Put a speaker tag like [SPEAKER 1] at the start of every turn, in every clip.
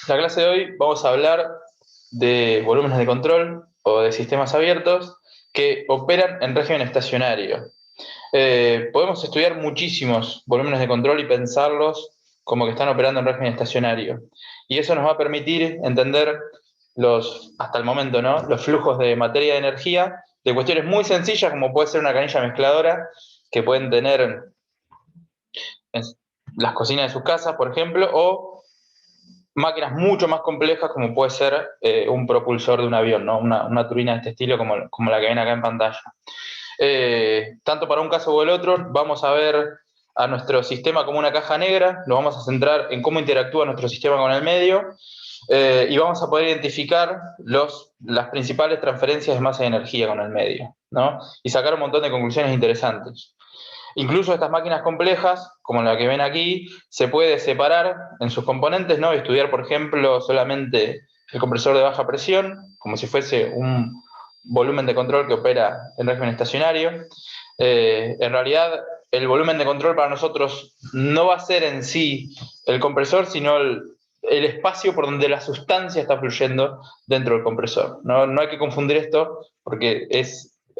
[SPEAKER 1] La clase de hoy vamos a hablar de volúmenes de control o de sistemas abiertos que operan en régimen estacionario. Podemos estudiar muchísimos volúmenes de control y pensarlos como que están operando en régimen estacionario. Y eso nos va a permitir entender hasta el momento, ¿no?, los flujos de materia y de energía de cuestiones muy sencillas como puede ser una canilla mezcladora que pueden tener en las cocinas de sus casas, por ejemplo, o máquinas mucho más complejas como puede ser un propulsor de un avión, ¿no? Una turbina de este estilo como la que ven acá en pantalla. Tanto para un caso o el otro, vamos a ver a nuestro sistema como una caja negra, nos vamos a centrar en cómo interactúa nuestro sistema con el medio, y vamos a poder identificar las principales transferencias de masa y energía con el medio, ¿no? Y sacar un montón de conclusiones interesantes. Incluso estas máquinas complejas, como la que ven aquí, se puede separar en sus componentes, ¿no? Y estudiar, por ejemplo, solamente el compresor de baja presión, como si fuese un volumen de control que opera en régimen estacionario. En realidad, el volumen de control para nosotros no va a ser en sí el compresor, sino el espacio por donde la sustancia está fluyendo dentro del compresor. No hay que confundir esto, porque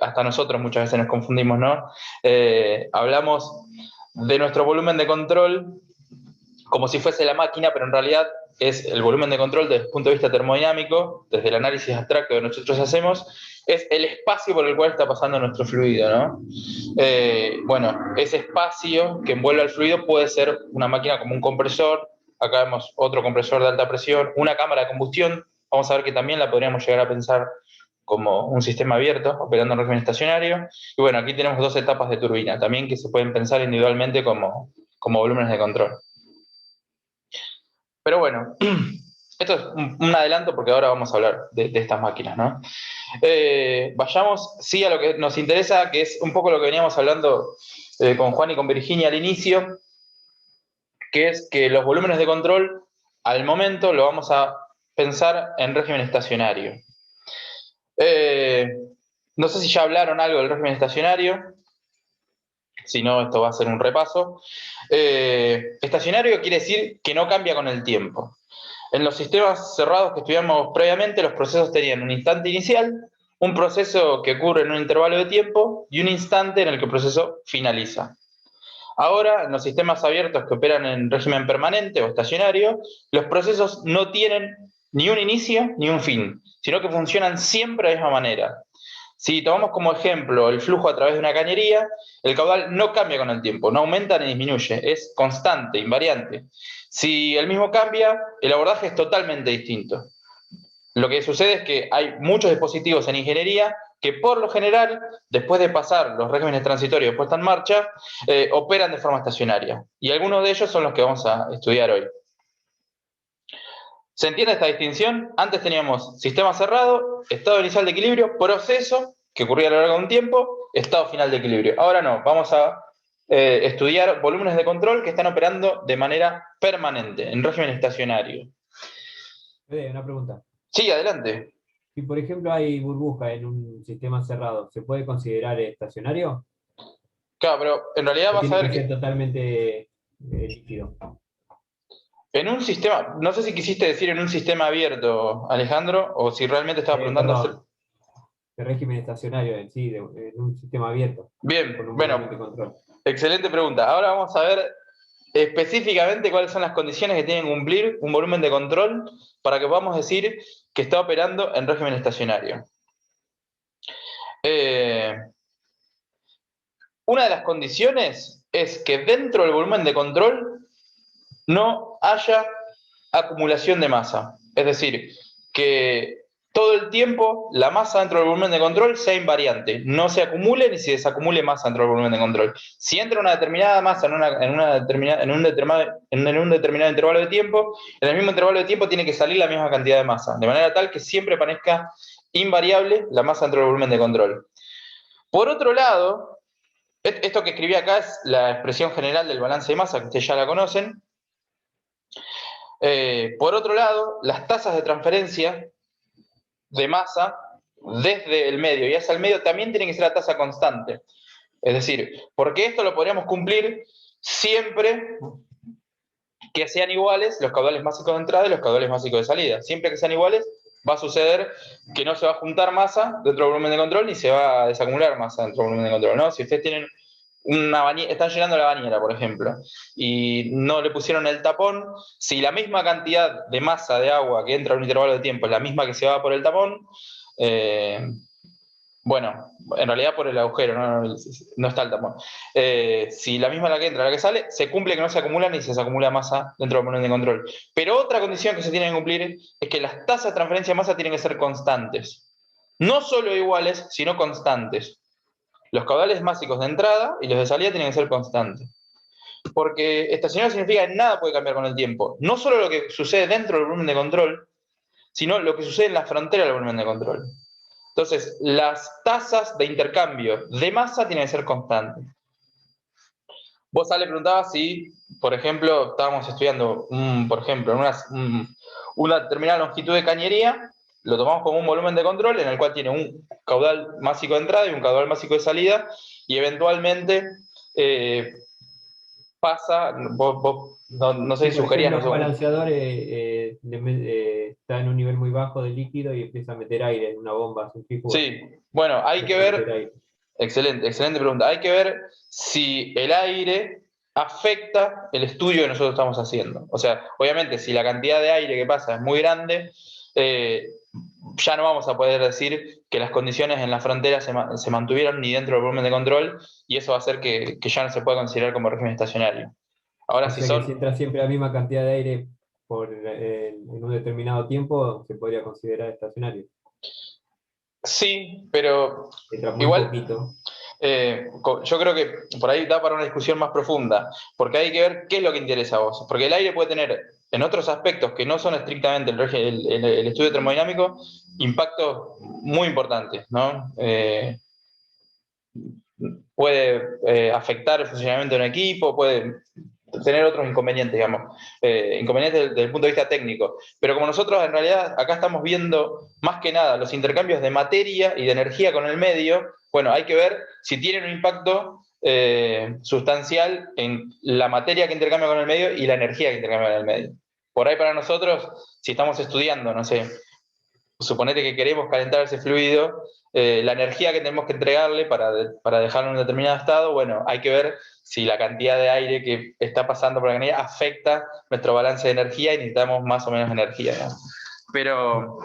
[SPEAKER 1] hasta nosotros muchas veces nos confundimos, ¿no? Hablamos de nuestro volumen de control como si fuese la máquina, pero en realidad es el volumen de control desde el punto de vista termodinámico, desde el análisis abstracto que nosotros hacemos, es el espacio por el cual está pasando nuestro fluido, ¿no? Bueno, ese espacio que envuelve al fluido puede ser una máquina como un compresor, acá vemos otro compresor de alta presión, una cámara de combustión, vamos a ver que también la podríamos llegar a pensar como un sistema abierto, operando en régimen estacionario. Y bueno, aquí tenemos dos etapas de turbina, también que se pueden pensar individualmente como volúmenes de control. Pero bueno, esto es un adelanto porque ahora vamos a hablar de estas máquinas, ¿no? Vayamos, sí, a lo que nos interesa, que es un poco lo que veníamos hablando con Juan y con Virginia al inicio, que es que los volúmenes de control, al momento, lo vamos a pensar en régimen estacionario. No sé si ya hablaron algo del régimen estacionario, si no, esto va a ser un repaso. Estacionario quiere decir que no cambia con el tiempo. En los sistemas cerrados que estudiamos previamente, los procesos tenían un instante inicial, un proceso que ocurre en un intervalo de tiempo y un instante en el que el proceso finaliza. Ahora, en los sistemas abiertos que operan en régimen permanente o estacionario, los procesos no tienen ni un inicio ni un fin, sino que funcionan siempre de la misma manera. Si tomamos como ejemplo el flujo a través de una cañería, el caudal no cambia con el tiempo, no aumenta ni disminuye, es constante, invariante. Si el mismo cambia, el abordaje es totalmente distinto. Lo que sucede es que hay muchos dispositivos en ingeniería que por lo general, después de pasar los regímenes transitorios puesta en marcha, operan de forma estacionaria. Y algunos de ellos son los que vamos a estudiar hoy. ¿Se entiende esta distinción? Antes teníamos sistema cerrado, estado inicial de equilibrio, proceso, que ocurría a lo largo de un tiempo, estado final de equilibrio. Ahora no, vamos a estudiar volúmenes de control que están operando de manera permanente, en régimen estacionario.
[SPEAKER 2] Una pregunta.
[SPEAKER 1] Sí, adelante.
[SPEAKER 2] Si por ejemplo hay burbuja en un sistema cerrado, ¿se puede considerar estacionario?
[SPEAKER 1] Claro, pero en realidad
[SPEAKER 2] ¿O
[SPEAKER 1] vas a
[SPEAKER 2] tiene
[SPEAKER 1] ver
[SPEAKER 2] que ser
[SPEAKER 1] que
[SPEAKER 2] totalmente líquido?
[SPEAKER 1] en un sistema, no sé si quisiste decir en un sistema abierto, Alejandro, o si realmente estabas preguntando.
[SPEAKER 2] Perdón, de régimen estacionario en sí, en un sistema abierto, con
[SPEAKER 1] Bien,
[SPEAKER 2] un volumen de
[SPEAKER 1] bueno,
[SPEAKER 2] control.
[SPEAKER 1] excelente pregunta. Ahora vamos a ver específicamente cuáles son las condiciones que tiene que cumplir un volumen de control para que podamos decir que está operando en régimen estacionario. Eh, una de las condiciones es que dentro del volumen de control no haya acumulación de masa. Es decir, que todo el tiempo la masa dentro del volumen de control sea invariante, no se acumule ni se desacumule masa dentro del volumen de control. Si entra una determinada masa en un determinado intervalo de tiempo, en el mismo intervalo de tiempo tiene que salir la misma cantidad de masa, de manera tal que siempre parezca invariable la masa dentro del volumen de control. Por otro lado, esto que escribí acá es la expresión general del balance de masa, que ustedes ya la conocen. Por otro lado, las tasas de transferencia de masa desde el medio y hacia el medio también tiene que ser la tasa constante. Es decir, porque esto lo podríamos cumplir siempre que sean iguales los caudales másicos de entrada y los caudales másicos de salida. Siempre que sean iguales, va a suceder que no se va a juntar masa dentro del volumen de control ni se va a desacumular masa dentro del volumen de control, ¿no? Si ustedes tienen una bañera, están llenando la bañera, por ejemplo, y no le pusieron el tapón, si la misma cantidad de masa de agua que entra en un intervalo de tiempo es la misma que se va por el tapón, bueno, en realidad por el agujero, no está el tapón. Si la misma la que entra, la que sale, se cumple que no se acumula ni se acumula masa dentro del volumen de control. Pero otra condición que se tiene que cumplir es que las tasas de transferencia de masa tienen que ser constantes. No solo iguales, sino constantes. Los caudales másicos de entrada y los de salida tienen que ser constantes. Porque estacionario significa que nada puede cambiar con el tiempo. No solo lo que sucede dentro del volumen de control, sino lo que sucede en la frontera del volumen de control. Entonces, las tasas de intercambio de masa tienen que ser constantes. Vos, Ale, preguntabas si, por ejemplo, estábamos estudiando, por ejemplo, una determinada longitud de cañería, lo tomamos como un volumen de control en el cual tiene un caudal másico de entrada y un caudal másico de salida, y eventualmente pasa, vos no sé
[SPEAKER 2] Sí,
[SPEAKER 1] si
[SPEAKER 2] por
[SPEAKER 1] sugerías,
[SPEAKER 2] ejemplo,
[SPEAKER 1] no sé.
[SPEAKER 2] un balanceador está en un nivel muy bajo de líquido y empieza a meter aire en una bomba centrífuga.
[SPEAKER 1] Sí, bueno, hay que
[SPEAKER 2] Empieza a meter
[SPEAKER 1] ver,
[SPEAKER 2] aire.
[SPEAKER 1] excelente pregunta, hay que ver si el aire afecta el estudio que nosotros estamos haciendo. O sea, obviamente, si la cantidad de aire que pasa es muy grande, ya no vamos a poder decir que las condiciones en la frontera se mantuvieron ni dentro del volumen de control, y eso va a hacer que ya no se pueda considerar como régimen estacionario. Ahora,
[SPEAKER 2] O
[SPEAKER 1] si
[SPEAKER 2] sea que si
[SPEAKER 1] son...
[SPEAKER 2] entra siempre la misma cantidad de aire en un determinado tiempo, se podría considerar estacionario.
[SPEAKER 1] Sí, pero
[SPEAKER 2] Entra muy
[SPEAKER 1] igual
[SPEAKER 2] poquito.
[SPEAKER 1] yo creo que por ahí da para una discusión más profunda, porque hay que ver qué es lo que interesa a vos. Porque el aire puede tener, en otros aspectos que no son estrictamente el estudio termodinámico, impactos muy importantes, ¿no? Puede afectar el funcionamiento de un equipo, puede tener otros inconvenientes, digamos, inconvenientes desde el punto de vista técnico. Pero como nosotros en realidad acá estamos viendo más que nada los intercambios de materia y de energía con el medio, bueno, hay que ver si tienen un impacto sustancial en la materia que intercambia con el medio y la energía que intercambia con el medio. Por ahí para nosotros, si estamos estudiando, no sé, suponete que queremos calentar ese fluido, la energía que tenemos que entregarle para dejarlo en un determinado estado, bueno, hay que ver si la cantidad de aire que está pasando por la cañería afecta nuestro balance de energía y necesitamos más o menos energía, ¿no? Pero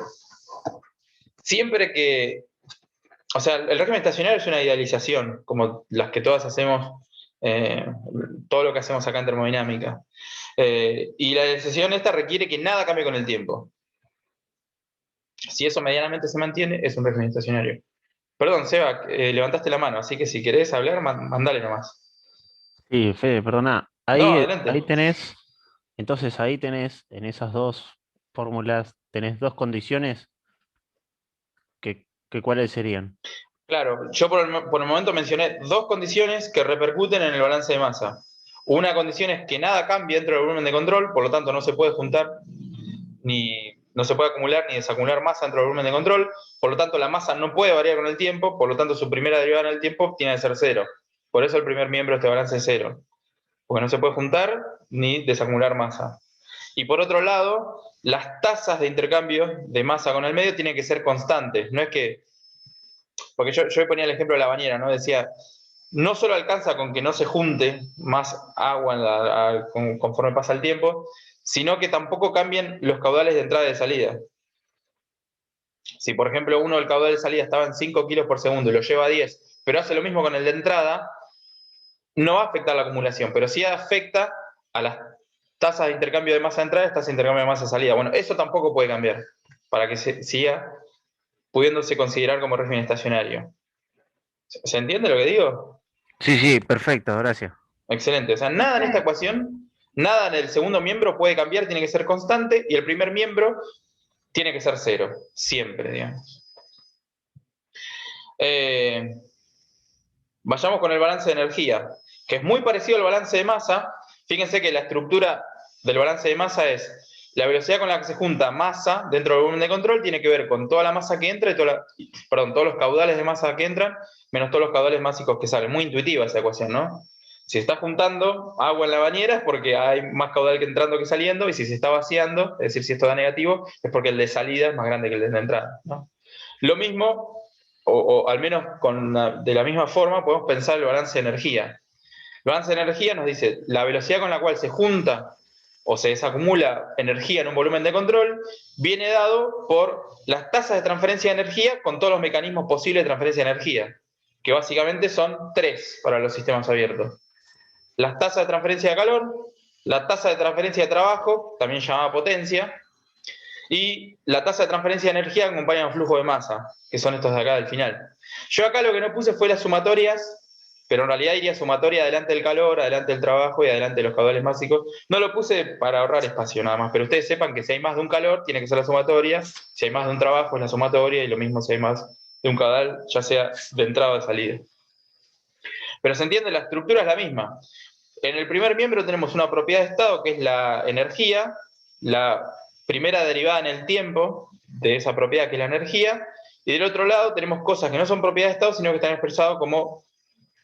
[SPEAKER 1] siempre que, o sea, el régimen estacionario es una idealización, como las que todas hacemos, eh, todo lo que hacemos acá en termodinámica. Y la idealización esta requiere que nada cambie con el tiempo. Si eso medianamente se mantiene, es un régimen estacionario. Perdón, Seba, levantaste la mano, así que si querés hablar, mandale nomás.
[SPEAKER 3] Sí, Fede, perdona.
[SPEAKER 1] No,
[SPEAKER 3] Ahí
[SPEAKER 1] adelante.
[SPEAKER 3] tenés, entonces ahí tenés, en esas dos fórmulas, tenés dos condiciones que ¿cuáles serían?
[SPEAKER 1] Claro, yo por el momento mencioné dos condiciones que repercuten en el balance de masa. Una condición es que nada cambie dentro del volumen de control, por lo tanto no se puede juntar, ni no se puede acumular ni desacumular masa dentro del volumen de control, por lo tanto la masa no puede variar con el tiempo, por lo tanto su primera derivada en el tiempo tiene que ser cero. Por eso el primer miembro de este balance es cero, porque no se puede juntar ni desacumular masa. Y por otro lado, las tasas de intercambio de masa con el medio tienen que ser constantes. No es que, porque yo ponía el ejemplo de la bañera, ¿no? Decía, no solo alcanza con que no se junte más agua conforme pasa el tiempo, sino que tampoco cambien los caudales de entrada y de salida. Si, por ejemplo, uno del caudal de salida estaba en 5 kilos por segundo y lo lleva a 10, pero hace lo mismo con el de entrada, no va a afectar la acumulación, pero sí afecta a las tasas de intercambio de masa de entrada y tasas de intercambio de masa de salida. Bueno, eso tampoco puede cambiar para que siga pudiéndose considerar como régimen estacionario. ¿Se entiende lo que digo?
[SPEAKER 3] Sí, sí, perfecto, gracias.
[SPEAKER 1] Excelente. O sea, nada en esta ecuación, nada en el segundo miembro puede cambiar, tiene que ser constante, y el primer miembro tiene que ser cero, siempre, digamos. Vayamos con el balance de energía, que es muy parecido al balance de masa. Fíjense que la estructura del balance de masa es la velocidad con la que se junta masa dentro del volumen de control, tiene que ver con toda la masa que entra y todos los caudales de masa que entran, menos todos los caudales másicos que salen. Muy intuitiva esa ecuación, ¿no? Si está juntando agua en la bañera es porque hay más caudal que entrando que saliendo, y si se está vaciando, es decir, si esto da negativo, es porque el de salida es más grande que el de entrada, ¿no? Lo mismo, o al menos de la misma forma, podemos pensar el balance de energía. El balance de energía nos dice la velocidad con la cual se junta o se desacumula energía en un volumen de control, viene dado por las tasas de transferencia de energía con todos los mecanismos posibles de transferencia de energía, que básicamente son 3 para los sistemas abiertos. Las tasas de transferencia de calor, la tasa de transferencia de trabajo, también llamada potencia, y la tasa de transferencia de energía que acompaña un flujo de masa, que son estos de acá del final. Yo acá lo que no puse fue las sumatorias, pero en realidad iría sumatoria adelante del calor, adelante del trabajo y adelante de los caudales básicos. No lo puse para ahorrar espacio nada más, pero ustedes sepan que si hay más de un calor, tiene que ser la sumatoria, si hay más de un trabajo es la sumatoria, y lo mismo si hay más de un caudal, ya sea de entrada o de salida. Pero se entiende, la estructura es la misma. En el primer miembro tenemos una propiedad de estado que es la energía, la primera derivada en el tiempo de esa propiedad que es la energía, y del otro lado tenemos cosas que no son propiedad de estado, sino que están expresadas como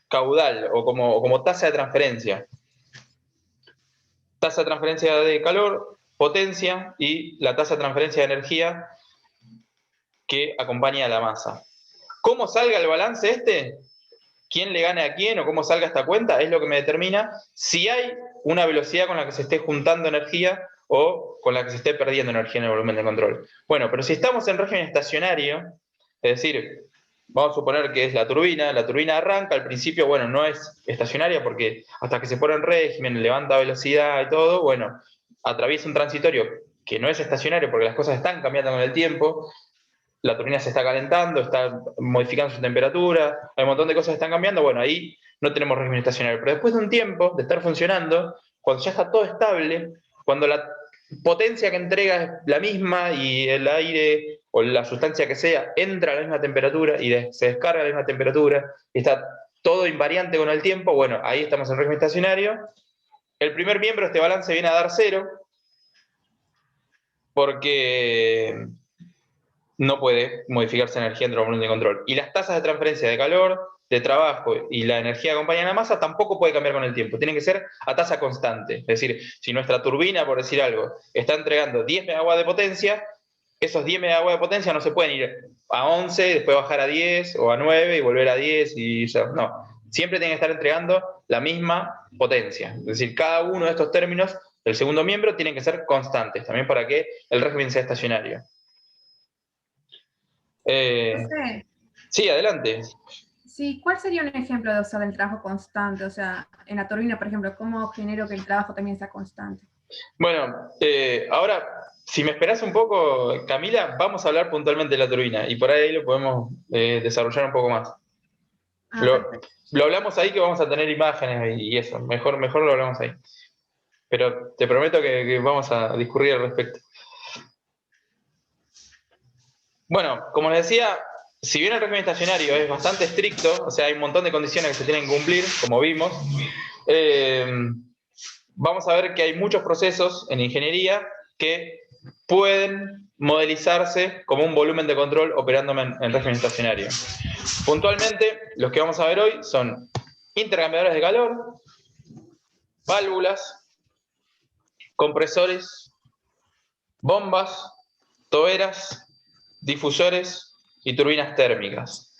[SPEAKER 1] caudal o como tasa de transferencia. Tasa de transferencia de calor, potencia, y la tasa de transferencia de energía que acompaña a la masa. ¿Cómo salga el balance este? ¿Quién le gane a quién o cómo salga esta cuenta? Es lo que me determina si hay una velocidad con la que se esté juntando energía o con la que se esté perdiendo energía en el volumen de control. Bueno, pero si estamos en régimen estacionario, es decir, vamos a suponer que es la turbina arranca, al principio, bueno, no es estacionaria porque hasta que se pone en régimen, levanta velocidad y todo, bueno, atraviesa un transitorio que no es estacionario porque las cosas están cambiando con el tiempo, la turbina se está calentando, está modificando su temperatura, hay un montón de cosas que están cambiando, bueno, ahí no tenemos régimen estacionario. Pero después de un tiempo de estar funcionando, cuando ya está todo estable, cuando la potencia que entrega es la misma y el aire o la sustancia que sea entra a la misma temperatura y se descarga a la misma temperatura y está todo invariante con el tiempo, bueno, ahí estamos en régimen estacionario. El primer miembro de este balance viene a dar 0 porque no puede modificarse energía dentro del volumen de control. Y las tasas de transferencia de calor, de trabajo y la energía que acompaña a la masa tampoco puede cambiar con el tiempo. Tienen que ser a tasa constante. Es decir, si nuestra turbina, por decir algo, está entregando 10 MW de potencia, esos 10 MW de potencia no se pueden ir a 11, después bajar a 10 o a 9 y volver a 10 y ya. No. Siempre tienen que estar entregando la misma potencia. Es decir, cada uno de estos términos del segundo miembro tienen que ser constantes, también para que el régimen sea estacionario.
[SPEAKER 4] José,
[SPEAKER 1] Sí, adelante.
[SPEAKER 4] sí, ¿cuál sería un ejemplo de usar el trabajo constante? O sea, en la turbina, por ejemplo, ¿cómo genero que el trabajo también sea constante?
[SPEAKER 1] Bueno, ahora, si me esperás un poco, Camila, vamos a hablar puntualmente de la turbina y por ahí lo podemos desarrollar un poco más.
[SPEAKER 4] Ah,
[SPEAKER 1] Lo,
[SPEAKER 4] perfecto.
[SPEAKER 1] lo hablamos ahí que vamos a tener imágenes y eso, mejor lo hablamos ahí. Pero te prometo que vamos a discurrir al respecto. Bueno, como les decía, si bien el régimen estacionario es bastante estricto, o sea, hay un montón de condiciones que se tienen que cumplir, como vimos, vamos a ver que hay muchos procesos en ingeniería que pueden modelizarse como un volumen de control operando en régimen estacionario. Puntualmente, los que vamos a ver hoy son intercambiadores de calor, válvulas, compresores, bombas, toberas, difusores y turbinas térmicas.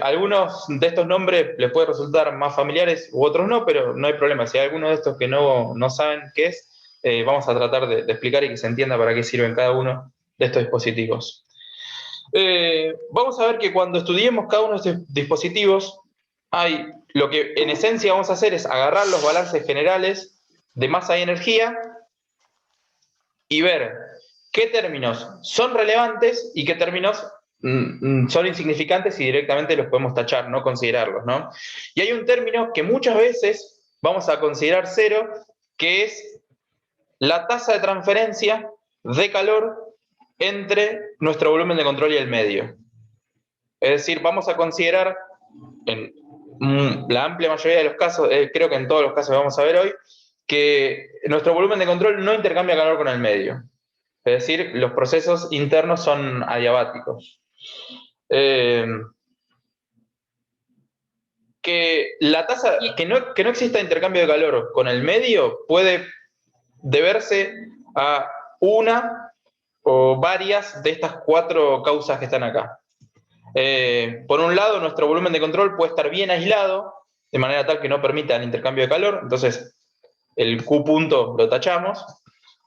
[SPEAKER 1] Algunos de estos nombres les pueden resultar más familiares u otros no, pero no hay problema. Si hay alguno de estos que no saben qué es, vamos a tratar de explicar y que se entienda para qué sirven cada uno de estos dispositivos. Vamos a ver que cuando estudiemos cada uno de estos dispositivos, lo que en esencia vamos a hacer es agarrar los balances generales de masa y energía y ver qué términos son relevantes y qué términos son insignificantes y directamente los podemos tachar, no considerarlos, ¿no? Y hay un término que muchas veces vamos a considerar 0, que es la tasa de transferencia de calor entre nuestro volumen de control y el medio. Es decir, vamos a considerar, en la amplia mayoría de los casos, creo que en todos los casos que vamos a ver hoy, que nuestro volumen de control no intercambia calor con el medio. Es decir, los procesos internos son adiabáticos. que la tasa, que no exista intercambio de calor con el medio puede deberse a una o varias de estas 4 causas que están acá. Por un lado, nuestro volumen de control puede estar bien aislado, de manera tal que no permita el intercambio de calor, entonces el Q punto lo tachamos.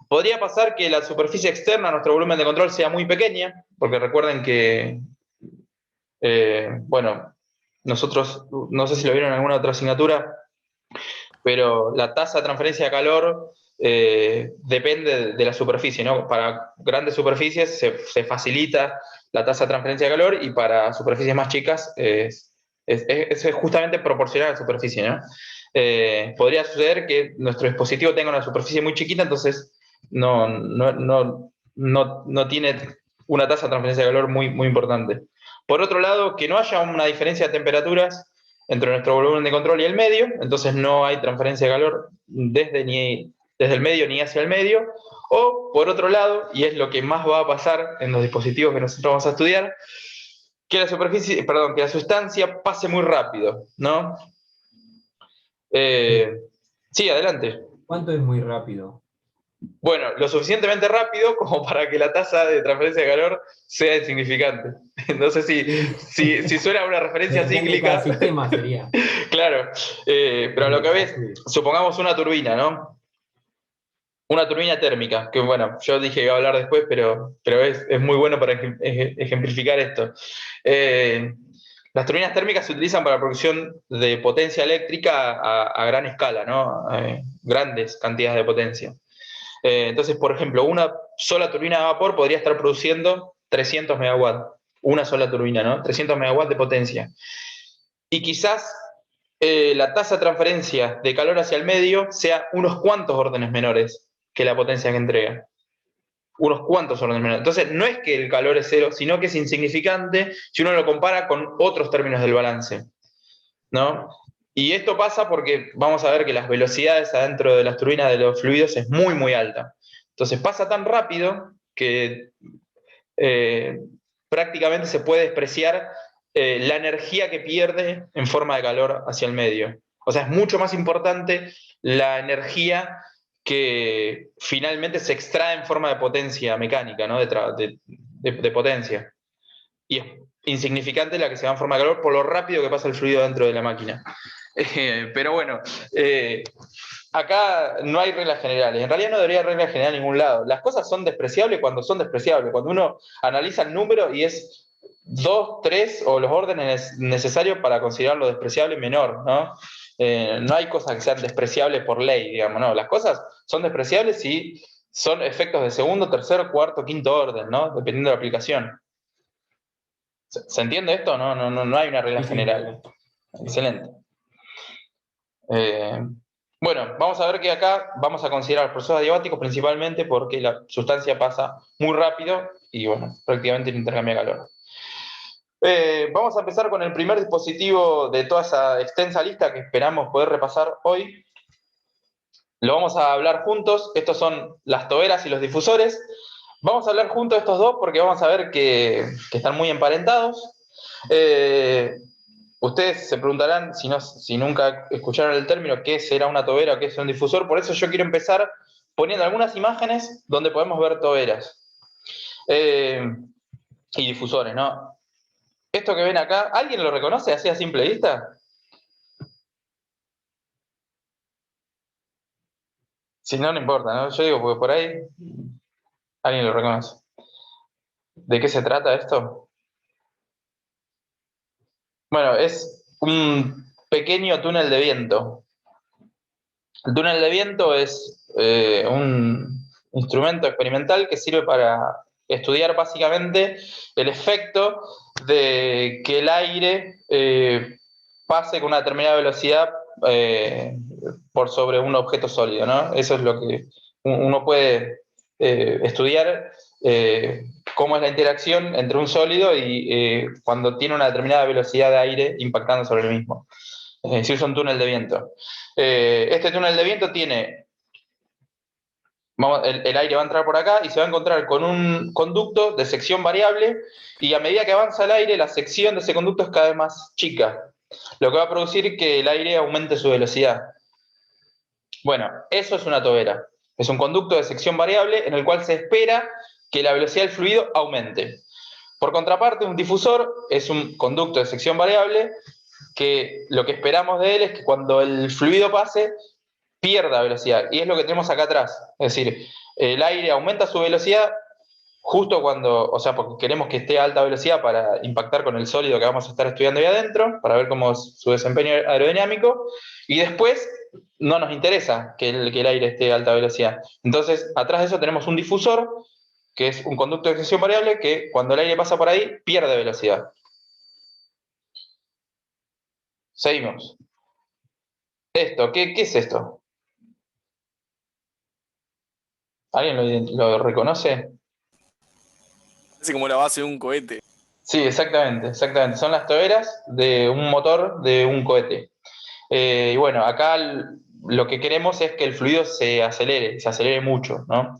[SPEAKER 1] Podría pasar que la superficie externa a nuestro volumen de control sea muy pequeña, porque recuerden que, bueno, nosotros, no sé si lo vieron en alguna otra asignatura, pero la tasa de transferencia de calor depende de la superficie, ¿no? Para grandes superficies se facilita la tasa de transferencia de calor y para superficies más chicas es justamente proporcional a la superficie, ¿no? Podría suceder que nuestro dispositivo tenga una superficie muy chiquita, entonces no tiene una tasa de transferencia de calor muy, muy importante. Por otro lado, que no haya una diferencia de temperaturas entre nuestro volumen de control y el medio, entonces no hay transferencia de calor desde el medio ni hacia el medio, o por otro lado, y es lo que más va a pasar en los dispositivos que nosotros vamos a estudiar, que la sustancia pase muy rápido, ¿no? Sí, adelante.
[SPEAKER 2] ¿Cuánto es muy rápido?
[SPEAKER 1] Bueno, lo suficientemente rápido como para que la tasa de transferencia de calor sea insignificante. No sé si suena una referencia
[SPEAKER 2] Depende de
[SPEAKER 1] cíclica.
[SPEAKER 2] cada sistema sería.
[SPEAKER 1] Claro, pero lo que ves, supongamos una turbina, ¿no? Una turbina térmica, que bueno, yo dije que iba a hablar después, pero es muy bueno para ejemplificar esto. Las turbinas térmicas se utilizan para la producción de potencia eléctrica a gran escala, ¿no? Grandes cantidades de potencia. Entonces, por ejemplo, una sola turbina de vapor podría estar produciendo 300 megawatts. Una sola turbina, ¿no? 300 megawatts de potencia. Y quizás la tasa de transferencia de calor hacia el medio sea unos cuantos órdenes menores que la potencia que entrega. Unos cuantos órdenes menores. Entonces, no es que el calor es cero, sino que es insignificante si uno lo compara con otros términos del balance, ¿no? Y esto pasa porque vamos a ver que las velocidades adentro de las turbinas de los fluidos es muy, muy alta. Entonces pasa tan rápido que prácticamente se puede despreciar la energía que pierde en forma de calor hacia el medio. O sea, es mucho más importante la energía que finalmente se extrae en forma de potencia mecánica, ¿no? de potencia. Y es insignificante la que se va en forma de calor por lo rápido que pasa el fluido dentro de la máquina. Pero bueno, acá no hay reglas generales. En realidad no debería haber reglas generales en ningún lado. Las cosas son despreciables cuando son despreciables. Cuando uno analiza el número y es 2, 3 o los órdenes necesarios para considerarlo despreciable menor, ¿no? No hay cosas que sean despreciables por ley, digamos, ¿no? Las cosas son despreciables si son efectos de segundo, tercer, cuarto, quinto orden, ¿no? Dependiendo de la aplicación. ¿Se entiende esto? No hay una regla general. Excelente. Bueno, vamos a ver que acá vamos a considerar los procesos adiabáticos principalmente porque la sustancia pasa muy rápido y, bueno, prácticamente no intercambia calor. Vamos a empezar con el primer dispositivo de toda esa extensa lista que esperamos poder repasar hoy. Lo vamos a hablar juntos. Estos son las toberas y los difusores. Vamos a hablar juntos de estos dos porque vamos a ver que están muy emparentados. Ustedes se preguntarán, si nunca escucharon el término, qué será una tobera o qué es un difusor. Por eso yo quiero empezar poniendo algunas imágenes donde podemos ver toberas y difusores, ¿no? Esto que ven acá, ¿alguien lo reconoce así a simple vista? Si no, no importa, ¿no? Yo digo, porque por ahí alguien lo reconoce. ¿De qué se trata esto? Bueno, es un pequeño túnel de viento. El túnel de viento es un instrumento experimental que sirve para estudiar básicamente el efecto de que el aire pase con una determinada velocidad por sobre un objeto sólido, ¿no? Eso es lo que uno puede estudiar, cómo es la interacción entre un sólido y cuando tiene una determinada velocidad de aire impactando sobre el mismo. Si usa un túnel de viento. Este túnel de viento tiene, el aire va a entrar por acá y se va a encontrar con un conducto de sección variable y a medida que avanza el aire, la sección de ese conducto es cada vez más chica. lo que va a producir que el aire aumente su velocidad. Bueno, eso es una tobera. Es un conducto de sección variable en el cual se espera que la velocidad del fluido aumente. Por contraparte, un difusor es un conducto de sección variable que lo que esperamos de él es que cuando el fluido pase, pierda velocidad. Y es lo que tenemos acá atrás. Es decir, el aire aumenta su velocidad justo cuando, o sea, porque queremos que esté a alta velocidad para impactar con el sólido que vamos a estar estudiando ahí adentro, para ver cómo es su desempeño aerodinámico, y después no nos interesa que el aire esté a alta velocidad. Entonces, atrás de eso tenemos un difusor, que es un conducto de sección variable, que cuando el aire pasa por ahí, pierde velocidad. Seguimos. Esto, ¿qué es esto? ¿Alguien lo reconoce?
[SPEAKER 5] Así como la base de un cohete.
[SPEAKER 1] Sí, exactamente. Son las toberas de un motor de un cohete. Y bueno, acá lo que queremos es que el fluido se acelere mucho, ¿no?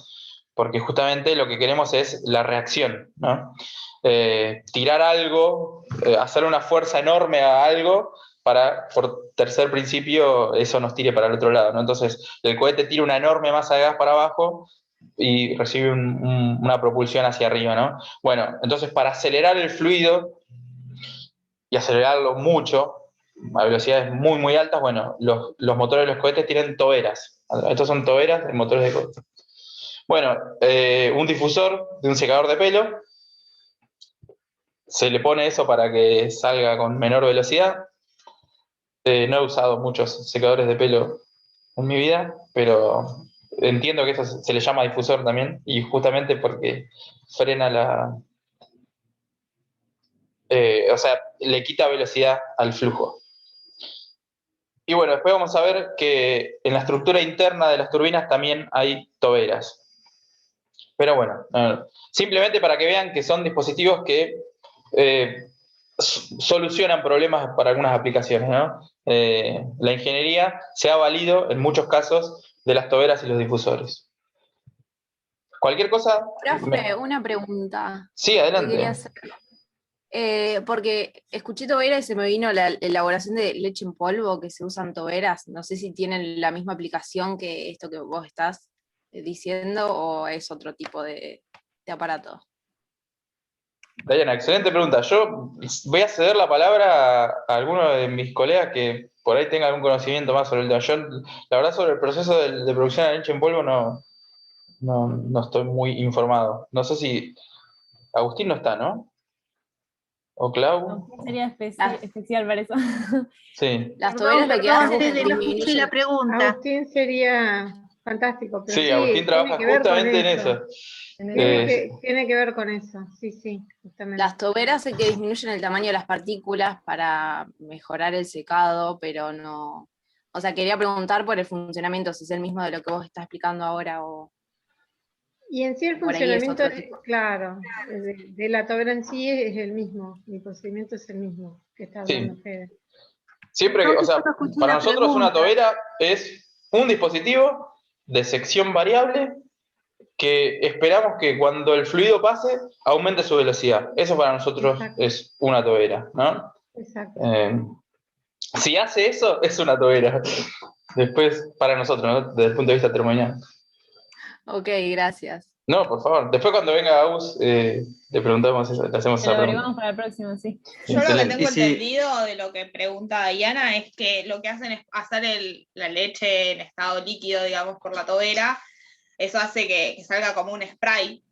[SPEAKER 1] Porque justamente lo que queremos es la reacción, ¿no? Tirar algo, hacer una fuerza enorme a algo para, por tercer principio, eso nos tire para el otro lado, ¿no? Entonces, el cohete tira una enorme masa de gas para abajo y recibe una propulsión hacia arriba, ¿no? Bueno, entonces para acelerar el fluido y acelerarlo mucho, a velocidades muy, muy altas, bueno, los motores de los cohetes tienen toberas. Estos son toberas de motores de cohetes. Bueno, un difusor de un secador de pelo, se le pone eso para que salga con menor velocidad. No he usado muchos secadores de pelo en mi vida, pero entiendo que eso se le llama difusor también, y justamente porque frena o sea, le quita velocidad al flujo. Y bueno, después vamos a ver que en la estructura interna de las turbinas también hay toberas. Pero bueno, simplemente para que vean que son dispositivos que solucionan problemas para algunas aplicaciones, ¿no? La ingeniería se ha valido en muchos casos de las toberas y los difusores. Cualquier cosa...
[SPEAKER 6] Profe, una pregunta
[SPEAKER 1] Sí,
[SPEAKER 6] que
[SPEAKER 1] adelante.
[SPEAKER 6] quería hacer. Porque escuché tobera y se me vino la elaboración de leche en polvo que se usan toberas. No sé si tienen la misma aplicación que esto que vos estás diciendo o es otro tipo de aparato.
[SPEAKER 1] Diana, excelente pregunta. Yo voy a ceder la palabra a alguno de mis colegas que por ahí tenga algún conocimiento más sobre el tema. Yo, la verdad, sobre el proceso de producción de leche en polvo no estoy muy informado. No sé si Agustín no está, ¿no? ¿O Clau?
[SPEAKER 7] No, sería especial para eso.
[SPEAKER 1] Sí.
[SPEAKER 6] Las toberas lo que hacen es
[SPEAKER 8] no escuché la pregunta.
[SPEAKER 9] Agustín sería fantástico, pero
[SPEAKER 1] Sí, Agustín trabaja justamente en eso.
[SPEAKER 9] Tiene que ver con eso, sí, justamente.
[SPEAKER 6] Las toberas es que disminuyen el tamaño de las partículas para mejorar el secado, pero no... O sea, quería preguntar por el funcionamiento, si es el mismo de lo que vos estás explicando ahora o...
[SPEAKER 9] Y en sí el
[SPEAKER 6] por ahí es
[SPEAKER 9] funcionamiento,
[SPEAKER 6] otro tipo.
[SPEAKER 9] claro, de la tobera en sí es el mismo, el procedimiento es el mismo que está hablando Fede.
[SPEAKER 1] Siempre que, o sea, para nosotros una tobera es un dispositivo de sección variable que esperamos que cuando el fluido pase aumente su velocidad. Eso para nosotros es una tobera, ¿no?
[SPEAKER 9] Exacto.
[SPEAKER 1] Si hace eso, es una tobera. Después, para nosotros, ¿no? Desde el punto de vista termodinámico.
[SPEAKER 6] Ok, gracias.
[SPEAKER 1] No, por favor. Después cuando venga Agus, le preguntamos eso, le hacemos
[SPEAKER 7] Lo
[SPEAKER 1] esa pregunta.
[SPEAKER 7] averiguamos para el próximo, sí.
[SPEAKER 8] Yo lo que tengo entendido de lo que pregunta Diana es que lo que hacen es hacer la leche en estado líquido, digamos, por la tobera. Eso hace que salga como un spray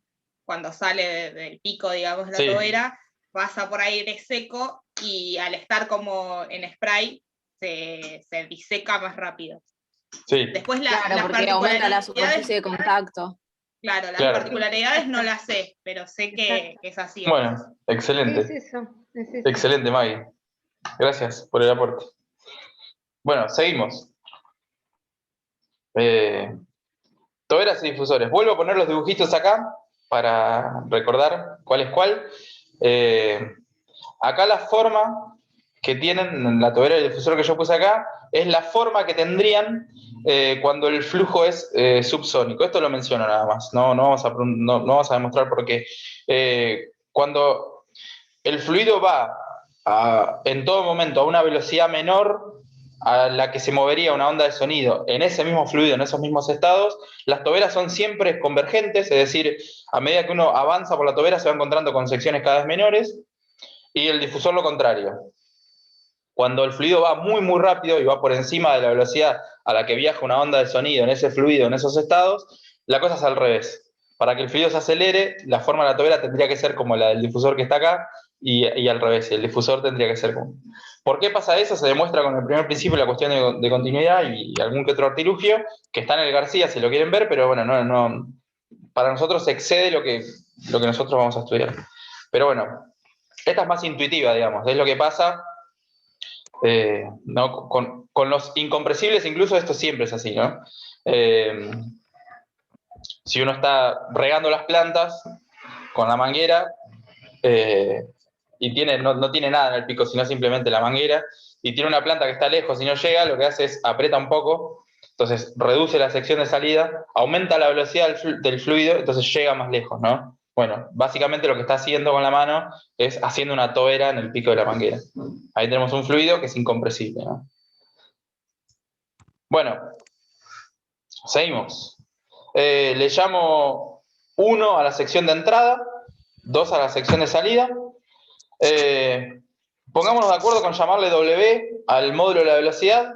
[SPEAKER 8] cuando sale del pico, digamos, de la tobera, pasa por aire seco y al estar como en spray se diseca más rápido.
[SPEAKER 1] Sí.
[SPEAKER 8] Después
[SPEAKER 6] claro, porque aumenta la superficie de contacto.
[SPEAKER 8] Claro, las particularidades no las sé, pero sé que es así.
[SPEAKER 1] Bueno, excelente.
[SPEAKER 9] Es eso.
[SPEAKER 1] Excelente, Maggie. Gracias por el aporte. Bueno, seguimos. Toberas y difusores. Vuelvo a poner los dibujitos acá para recordar cuál es cuál. Acá la forma que tienen la tobera y el difusor que yo puse acá es la forma que tendrían cuando el flujo es subsónico. Esto lo menciono nada más, no vamos a demostrar por qué. Cuando el fluido va en todo momento a una velocidad menor a la que se movería una onda de sonido en ese mismo fluido, en esos mismos estados, las toberas son siempre convergentes, es decir, a medida que uno avanza por la tobera se va encontrando con secciones cada vez menores, y el difusor lo contrario. Cuando el fluido va muy, muy rápido y va por encima de la velocidad a la que viaja una onda de sonido en ese fluido, en esos estados, la cosa es al revés. Para que el fluido se acelere, la forma de la tobera tendría que ser como la del difusor que está acá, y al revés, el difusor tendría que ser como... ¿Por qué pasa eso? Se demuestra con el primer principio, la cuestión de continuidad y algún que otro artilugio, que está en el García, si lo quieren ver, pero bueno, no, para nosotros excede lo que nosotros vamos a estudiar. Pero bueno, esta es más intuitiva, digamos, es lo que pasa... ¿no? Con los incompresibles, incluso esto siempre es así, ¿no? Si uno está regando las plantas con la manguera y no tiene nada en el pico, sino simplemente la manguera, y tiene una planta que está lejos y no llega, lo que hace es aprieta un poco, entonces reduce la sección de salida, aumenta la velocidad del fluido, entonces llega más lejos, ¿no? Bueno, básicamente lo que está haciendo con la mano es haciendo una tobera en el pico de la manguera. Ahí tenemos un fluido que es incompresible, ¿no? Bueno, seguimos. Le llamo 1 a la sección de entrada, 2 a la sección de salida. Pongámonos de acuerdo con llamarle W al módulo de la velocidad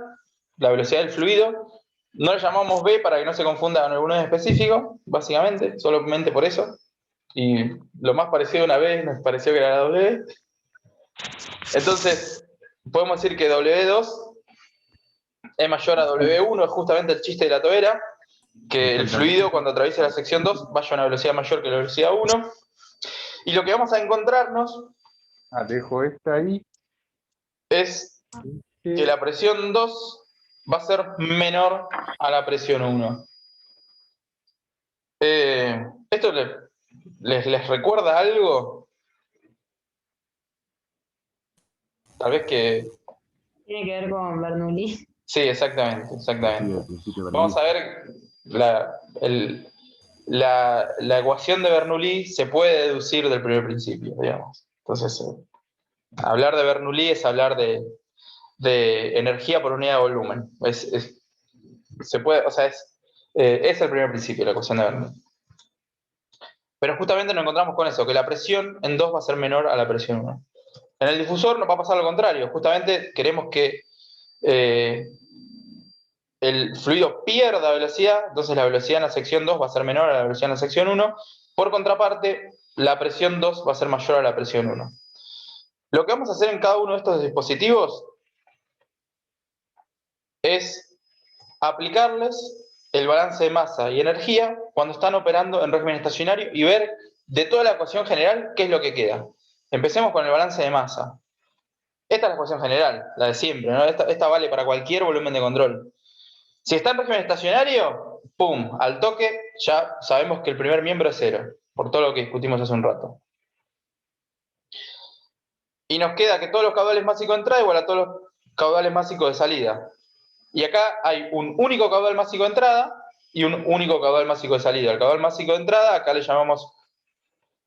[SPEAKER 1] del fluido. No le llamamos B para que no se confunda con alguno en específico, básicamente, solamente por eso. Y lo más parecido a una B nos pareció que era la W. Entonces, podemos decir que W2 es mayor a W1, es justamente el chiste de la tobera, que el fluido cuando atraviesa la sección 2 vaya a una velocidad mayor que la velocidad 1. Y lo que vamos a encontrarnos
[SPEAKER 10] dejo esta ahí.
[SPEAKER 1] es que la presión 2 va a ser menor a la presión 1. ¿Esto les recuerda algo? Tal vez que...
[SPEAKER 11] Tiene que ver con Bernoulli.
[SPEAKER 1] Sí, exactamente. Vamos a ver la ecuación de Bernoulli se puede deducir del primer principio, digamos. Entonces, hablar de Bernoulli es hablar de energía por unidad de volumen. Se puede, o sea, es el primer principio, la ecuación de Bernoulli. Pero justamente nos encontramos con eso, que la presión en 2 va a ser menor a la presión 1. En el difusor nos va a pasar lo contrario. Justamente queremos que el fluido pierda velocidad, entonces la velocidad en la sección 2 va a ser menor a la velocidad en la sección 1. Por contraparte, la presión 2 va a ser mayor a la presión 1. Lo que vamos a hacer en cada uno de estos dispositivos es aplicarles el balance de masa y energía cuando están operando en régimen estacionario y ver de toda la ecuación general qué es lo que queda. Empecemos con el balance de masa. Esta es la ecuación general, la de siempre, ¿no? Esta vale para cualquier volumen de control. Si está en régimen estacionario, ¡pum! Al toque ya sabemos que el primer miembro es 0, por todo lo que discutimos hace un rato. Y nos queda que todos los caudales másicos de entrada igual a todos los caudales másicos de salida. Y acá hay un único caudal másico de entrada y un único caudal másico de salida. El caudal másico de entrada acá le llamamos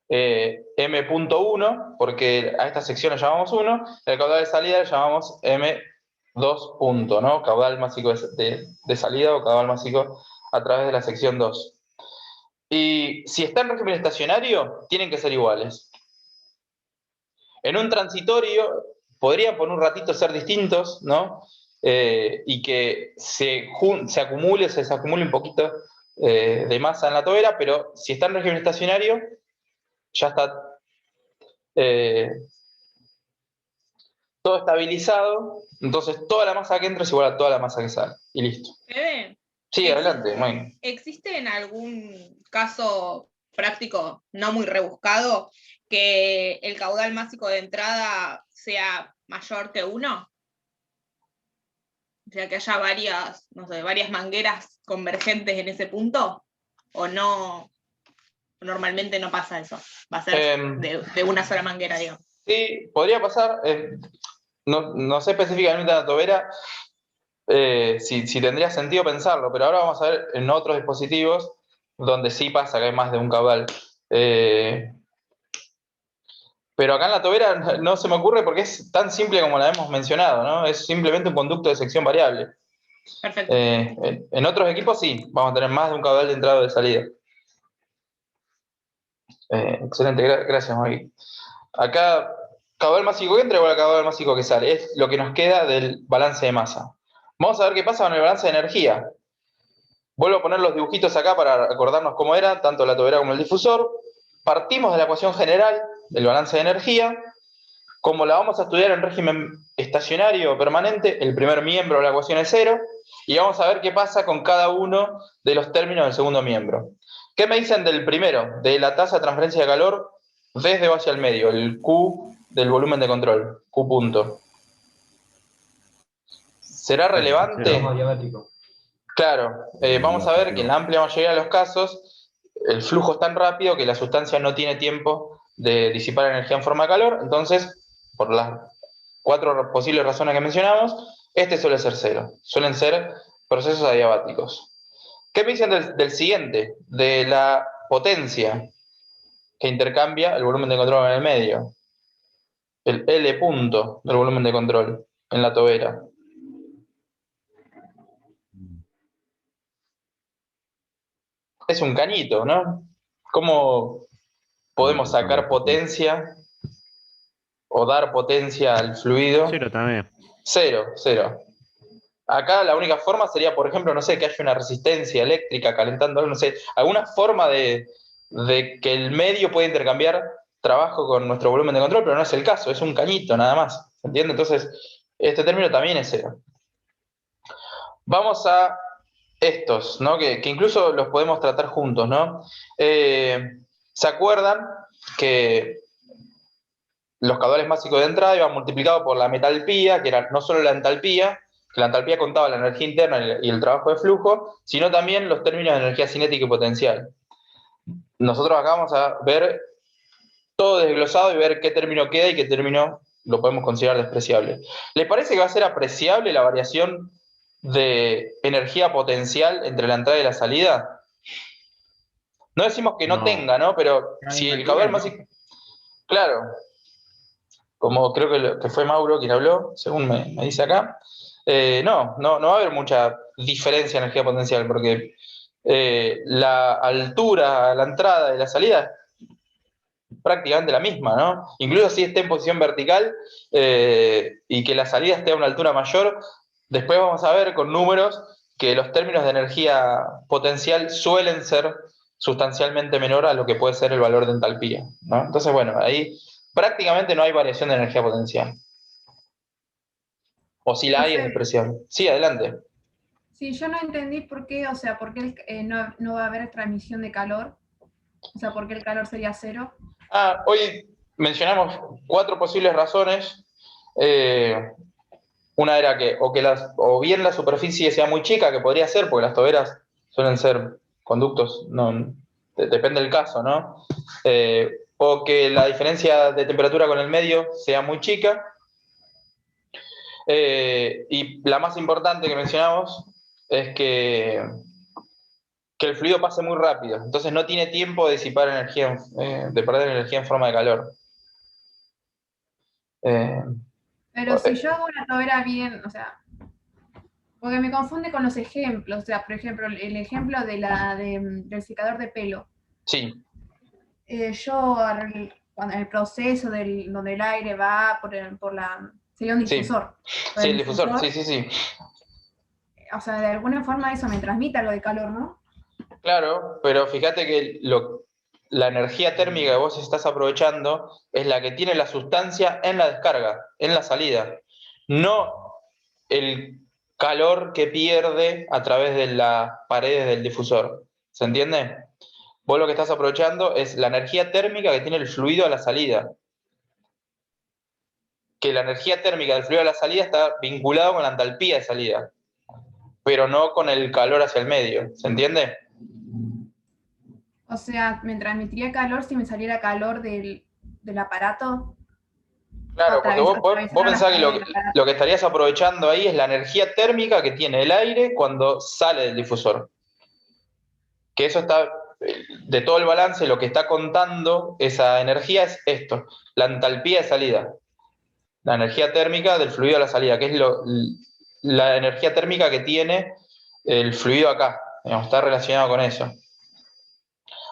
[SPEAKER 1] M.1, porque a esta sección le llamamos 1. El caudal de salida le llamamos M2 punto, ¿no? Caudal másico de salida o caudal másico a través de la sección 2. Y si está en régimen estacionario, tienen que ser iguales. En un transitorio podrían por un ratito ser distintos, ¿no? Y que se acumule un poquito de masa en la tobera, pero si está en régimen estacionario, ya está todo estabilizado, entonces toda la masa que entra es igual a toda la masa que sale, y listo.
[SPEAKER 8] Fede,
[SPEAKER 1] Sí, adelante, muy bien.
[SPEAKER 8] ¿existe en algún caso práctico no muy rebuscado que el caudal másico de entrada sea mayor que 1? O sea, que haya varias mangueras convergentes en ese punto, o no, normalmente no pasa eso, va a ser de una sola manguera, digamos.
[SPEAKER 1] Sí, podría pasar, no sé específicamente en la tobera si tendría sentido pensarlo, pero ahora vamos a ver en otros dispositivos donde sí pasa que hay más de un caudal. Pero acá en la tobera no se me ocurre porque es tan simple como la hemos mencionado, ¿no? Es simplemente un conducto de sección variable.
[SPEAKER 8] Perfecto.
[SPEAKER 1] En otros equipos sí, vamos a tener más de un caudal de entrada o de salida. Excelente, gracias, Magui. Acá, caudal másico que entra igual a caudal másico que sale. Es lo que nos queda del balance de masa. Vamos a ver qué pasa con el balance de energía. Vuelvo a poner los dibujitos acá para acordarnos cómo era, tanto la tobera como el difusor. Partimos de la ecuación general del balance de energía. Como la vamos a estudiar en régimen estacionario o permanente, el primer miembro de la ecuación es 0, y vamos a ver qué pasa con cada uno de los términos del segundo miembro. ¿Qué me dicen del primero? De la tasa de transferencia de calor desde o hacia el medio, el Q del volumen de control, Q punto. ¿Será relevante?
[SPEAKER 2] Adiabático.
[SPEAKER 1] Claro, vamos a ver que en la amplia mayoría de los casos el flujo es tan rápido que la sustancia no tiene tiempo de disipar energía en forma de calor, entonces, por las 4 posibles razones que mencionamos, este suele ser 0, suelen ser procesos adiabáticos. ¿Qué me dicen del siguiente? De la potencia que intercambia el volumen de control en el medio, el L punto del volumen de control en la tobera. Es un cañito, ¿no? ¿Cómo podemos sacar potencia o dar potencia al fluido?
[SPEAKER 3] 0 también.
[SPEAKER 1] 0, 0. Acá la única forma sería, por ejemplo, no sé, que haya una resistencia eléctrica calentando algo, no sé, alguna forma de que el medio pueda intercambiar trabajo con nuestro volumen de control, pero no es el caso, es un cañito nada más, ¿entiende? Entonces, este término también es 0. Vamos a estos, ¿no? Que incluso los podemos tratar juntos, ¿no? ¿Se acuerdan que los caudales básicos de entrada iban multiplicados por la metalpía, que era no solo la entalpía, que la entalpía contaba la energía interna y el trabajo de flujo, sino también los términos de energía cinética y potencial? Nosotros acá vamos a ver todo desglosado y ver qué término queda y qué término lo podemos considerar despreciable. ¿Les parece que va a ser apreciable la variación de energía potencial entre la entrada y la salida? No decimos que no tenga, ¿no? Pero si el caudal másico... Claro, como creo que fue Mauro quien habló, según me dice acá, no va a haber mucha diferencia en energía potencial, porque la altura a la entrada y la salida es prácticamente la misma, ¿no? Incluso si esté en posición vertical y que la salida esté a una altura mayor, después vamos a ver con números que los términos de energía potencial suelen ser sustancialmente menor a lo que puede ser el valor de entalpía, ¿no? Entonces, bueno, ahí prácticamente no hay variación de energía potencial. O si la hay, es despreciable. Sí, adelante.
[SPEAKER 4] Sí, yo no entendí por qué, o sea, por qué no va a haber transmisión de calor. O sea, por qué el calor sería 0.
[SPEAKER 1] Hoy mencionamos 4 posibles razones. Una era que o bien la superficie sea muy chica, que podría ser, porque las toberas suelen ser conductos, no, depende del caso, ¿no? O que la diferencia de temperatura con el medio sea muy chica. Y la más importante que mencionamos es que el fluido pase muy rápido, entonces no tiene tiempo de disipar energía, de perder energía en forma de calor.
[SPEAKER 4] Pero si yo hago una tobera bien, o sea, porque me confunde con los ejemplos, o sea, por ejemplo, el ejemplo del secador de pelo.
[SPEAKER 1] Sí.
[SPEAKER 4] Cuando el proceso donde el aire va sería un difusor.
[SPEAKER 1] Sí, el difusor, sí.
[SPEAKER 4] O sea, de alguna forma eso me transmite algo de calor, ¿no?
[SPEAKER 1] Claro, pero fíjate que la energía térmica que vos estás aprovechando es la que tiene la sustancia en la descarga, en la salida, no el calor que pierde a través de las paredes del difusor. ¿Se entiende? Vos lo que estás aprovechando es la energía térmica que tiene el fluido a la salida. Que la energía térmica del fluido a la salida está vinculada con la entalpía de salida, pero no con el calor hacia el medio. ¿Se entiende?
[SPEAKER 4] O sea, me transmitiría calor si me saliera calor del aparato.
[SPEAKER 1] Claro, porque vos pensás que lo que estarías aprovechando ahí es la energía térmica que tiene el aire cuando sale del difusor. Que eso está de todo el balance, lo que está contando esa energía es esto, la entalpía de salida, la energía térmica del fluido a la salida, que es la energía térmica que tiene el fluido acá, digamos, está relacionado con eso.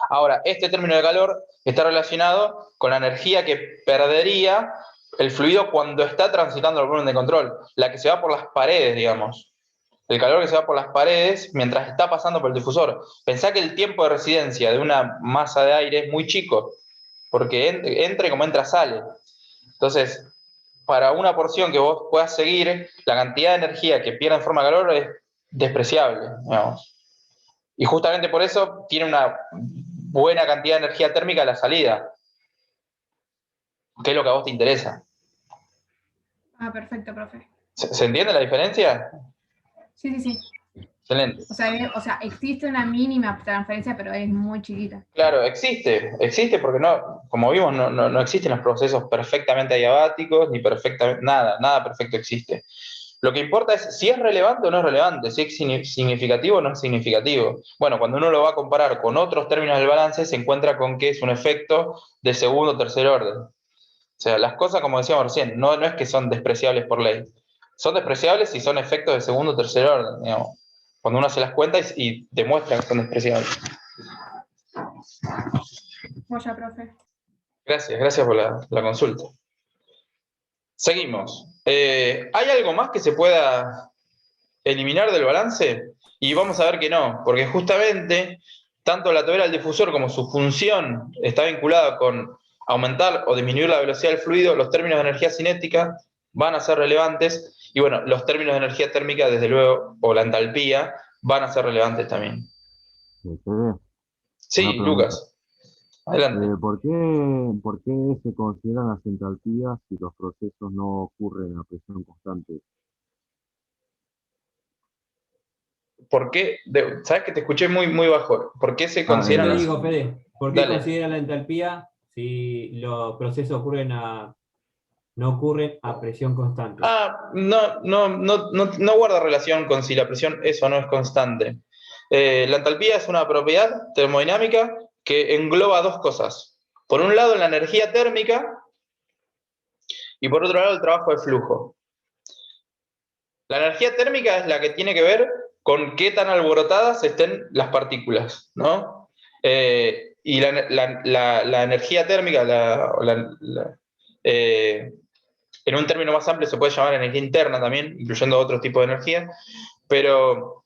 [SPEAKER 1] Ahora, este término de calor está relacionado con la energía que perdería el fluido cuando está transitando el volumen de control, la que se va por las paredes, digamos. El calor que se va por las paredes mientras está pasando por el difusor. Pensá que el tiempo de residencia de una masa de aire es muy chico, porque entra y como entra sale. Entonces, para una porción que vos puedas seguir, la cantidad de energía que pierde en forma de calor es despreciable, digamos. Y justamente por eso tiene una buena cantidad de energía térmica a la salida, que es lo que a vos te interesa.
[SPEAKER 4] Ah, perfecto, profe.
[SPEAKER 1] ¿Se entiende la diferencia?
[SPEAKER 4] Sí, sí, sí.
[SPEAKER 1] Excelente.
[SPEAKER 4] O sea, existe una mínima transferencia, pero es muy chiquita.
[SPEAKER 1] Claro, existe porque no, como vimos, no existen los procesos perfectamente adiabáticos, ni perfectamente, nada perfecto existe. Lo que importa es si es relevante o no es relevante, si es significativo o no es significativo. Bueno, cuando uno lo va a comparar con otros términos del balance, se encuentra con que es un efecto de segundo o tercer orden. O sea, las cosas, como decíamos recién, no es que son despreciables por ley. Son despreciables si son efectos de segundo o tercer orden, digamos. Cuando uno se las cuenta y demuestra que son despreciables.
[SPEAKER 4] Vaya, profe.
[SPEAKER 1] Gracias por la consulta. Seguimos. ¿Hay algo más que se pueda eliminar del balance? Y vamos a ver que no, porque justamente tanto la tobera del difusor como su función está vinculada con aumentar o disminuir la velocidad del fluido. Los términos de energía cinética van a ser relevantes y bueno, los términos de energía térmica, desde luego, o la entalpía, van a ser relevantes también. Sí, Lucas. Adelante.
[SPEAKER 12] ¿Por qué se consideran las entalpías si los procesos no ocurren a presión constante?
[SPEAKER 1] ¿Por qué? ¿Sabes que te escuché muy bajo? ¿Por qué se consideran
[SPEAKER 2] Te
[SPEAKER 1] las...
[SPEAKER 2] digo, Fede, ¿por qué
[SPEAKER 1] Dale.
[SPEAKER 2] consideran la entalpía si los procesos no ocurren a presión constante?
[SPEAKER 1] No guarda relación con si la presión es o no es constante. La entalpía es una propiedad termodinámica que engloba dos cosas. Por un lado, la energía térmica y por otro lado, el trabajo de flujo. La energía térmica es la que tiene que ver con qué tan alborotadas estén las partículas, ¿no? Y la energía térmica, en un término más amplio se puede llamar energía interna también, incluyendo otro tipo de energía, pero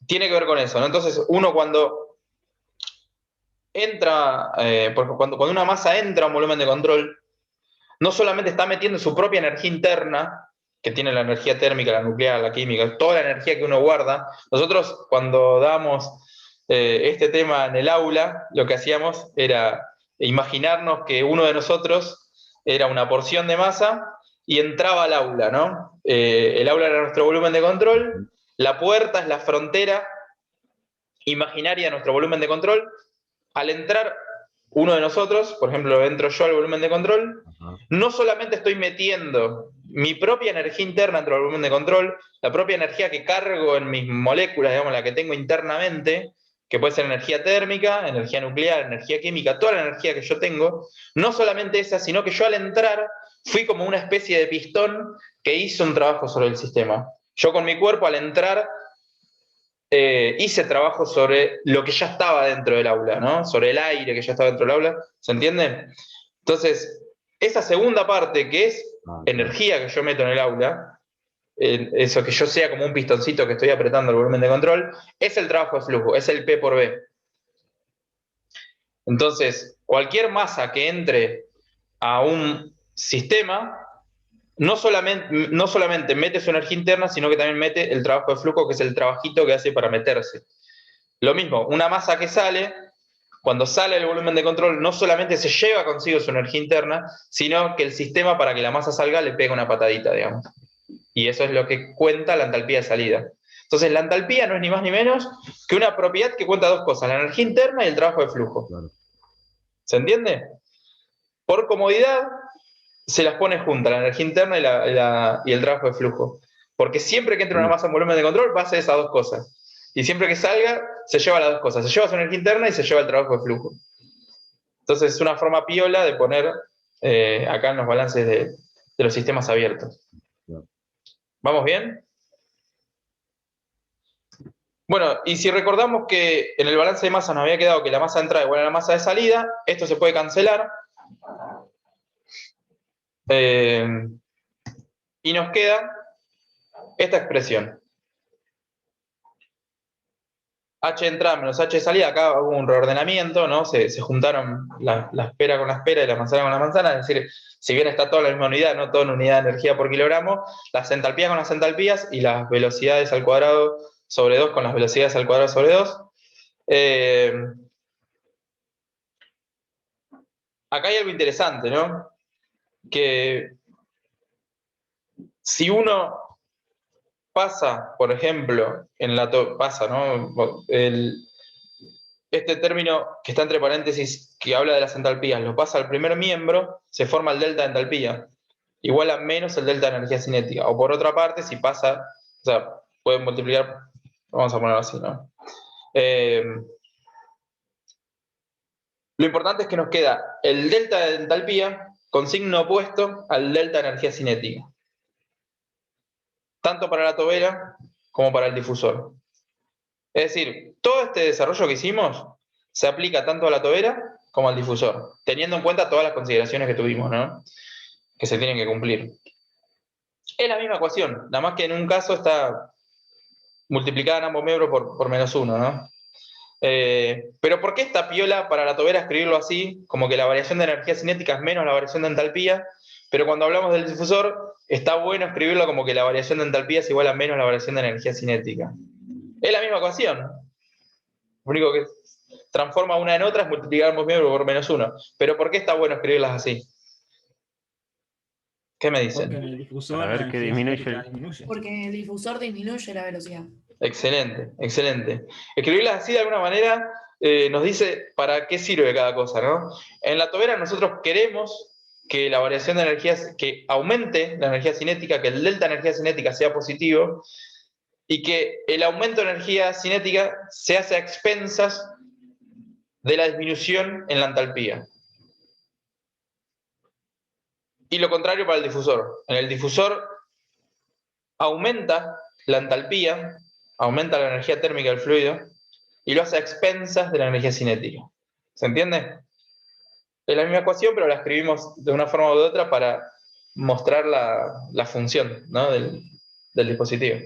[SPEAKER 1] tiene que ver con eso, ¿no? Entonces, uno cuando entra, cuando una masa entra a un volumen de control, no solamente está metiendo su propia energía interna, que tiene la energía térmica, la nuclear, la química, toda la energía que uno guarda. Nosotros, cuando damos este tema en el aula, lo que hacíamos era imaginarnos que uno de nosotros era una porción de masa y entraba al aula, ¿no? El aula era nuestro volumen de control, la puerta es la frontera imaginaria de nuestro volumen de control. Al entrar uno de nosotros, por ejemplo, entro yo al volumen de control, no solamente estoy metiendo mi propia energía interna dentro del volumen de control, la propia energía que cargo en mis moléculas, digamos, la que tengo internamente, que puede ser energía térmica, energía nuclear, energía química, toda la energía que yo tengo, no solamente esa, sino que yo al entrar fui como una especie de pistón que hizo un trabajo sobre el sistema. Yo con mi cuerpo al entrar hice trabajo sobre lo que ya estaba dentro del aula, ¿no? Sobre el aire que ya estaba dentro del aula, ¿se entiende? Entonces, esa segunda parte que es energía que yo meto en el aula, eso que yo sea como un pistoncito que estoy apretando el volumen de control, es el trabajo de flujo, es el P por B. Entonces, cualquier masa que entre a un sistema, no solamente mete su energía interna, sino que también mete el trabajo de flujo, que es el trabajito que hace para meterse. Lo mismo, una masa que sale, cuando sale del volumen de control, no solamente se lleva consigo su energía interna, sino que el sistema, para que la masa salga, le pega una patadita, digamos. Y eso es lo que cuenta la entalpía de salida. Entonces, la entalpía no es ni más ni menos que una propiedad que cuenta dos cosas, la energía interna y el trabajo de flujo. ¿Se entiende? Por comodidad, se las pone juntas, la energía interna y el trabajo de flujo. Porque siempre que entra una masa en volumen de control, va a hacer esas dos cosas. Y siempre que salga, se lleva las dos cosas. Se lleva su energía interna y se lleva el trabajo de flujo. Entonces es una forma piola de poner acá en los balances de los sistemas abiertos. ¿Vamos bien? Bueno, y si recordamos que en el balance de masa nos había quedado que la masa de entrada igual a la masa de salida, esto se puede cancelar. Y nos queda esta expresión. H de entrada menos H de salida, acá hubo un reordenamiento, ¿no? Se juntaron la espera con la espera y la manzana con la manzana, es decir, si bien está toda la misma unidad, no toda una unidad de energía por kilogramo, las entalpías con las entalpías y las velocidades al cuadrado sobre 2 con las velocidades al cuadrado sobre 2. Acá hay algo interesante, ¿no? Que si uno pasa, por ejemplo, ¿no? Este término que está entre paréntesis, que habla de las entalpías, lo pasa al primer miembro, se forma el delta de entalpía, igual a menos el delta de energía cinética. O por otra parte, si pasa, o sea, pueden multiplicar, vamos a ponerlo así, ¿no? Lo importante es que nos queda el delta de entalpía con signo opuesto al delta de energía cinética. Tanto para la tobera como para el difusor. Es decir, todo este desarrollo que hicimos se aplica tanto a la tobera como al difusor, teniendo en cuenta todas las consideraciones que tuvimos, ¿no? Que se tienen que cumplir. Es la misma ecuación, nada más que en un caso está multiplicada en ambos miembros por menos 1, ¿no? Pero ¿por qué esta piola para la tobera escribirlo así? Como que la variación de energía cinética es menos la variación de entalpía, pero cuando hablamos del difusor, está bueno escribirlo como que la variación de entalpía es igual a menos la variación de energía cinética. Es la misma ecuación. Lo único que transforma una en otra es multiplicar ambos miembros por menos 1. Pero ¿por qué está bueno escribirlas así? ¿Qué me dicen?
[SPEAKER 13] Porque en el difusor
[SPEAKER 3] Para ver
[SPEAKER 13] la
[SPEAKER 3] qué
[SPEAKER 13] energía
[SPEAKER 3] disminuye
[SPEAKER 13] cinética disminuye.
[SPEAKER 14] Porque en el difusor disminuye la velocidad.
[SPEAKER 1] Excelente, excelente. Escribirlas así de alguna manera nos dice para qué sirve cada cosa, ¿no? En la tobera nosotros queremos que la variación de energías, que aumente la energía cinética, que el delta de energía cinética sea positivo, y que el aumento de energía cinética se hace a expensas de la disminución en la entalpía. Y lo contrario para el difusor. En el difusor aumenta la entalpía, aumenta la energía térmica del fluido, y lo hace a expensas de la energía cinética. ¿Se entiende? Es la misma ecuación, pero la escribimos de una forma u otra para mostrar la función, ¿no? del dispositivo.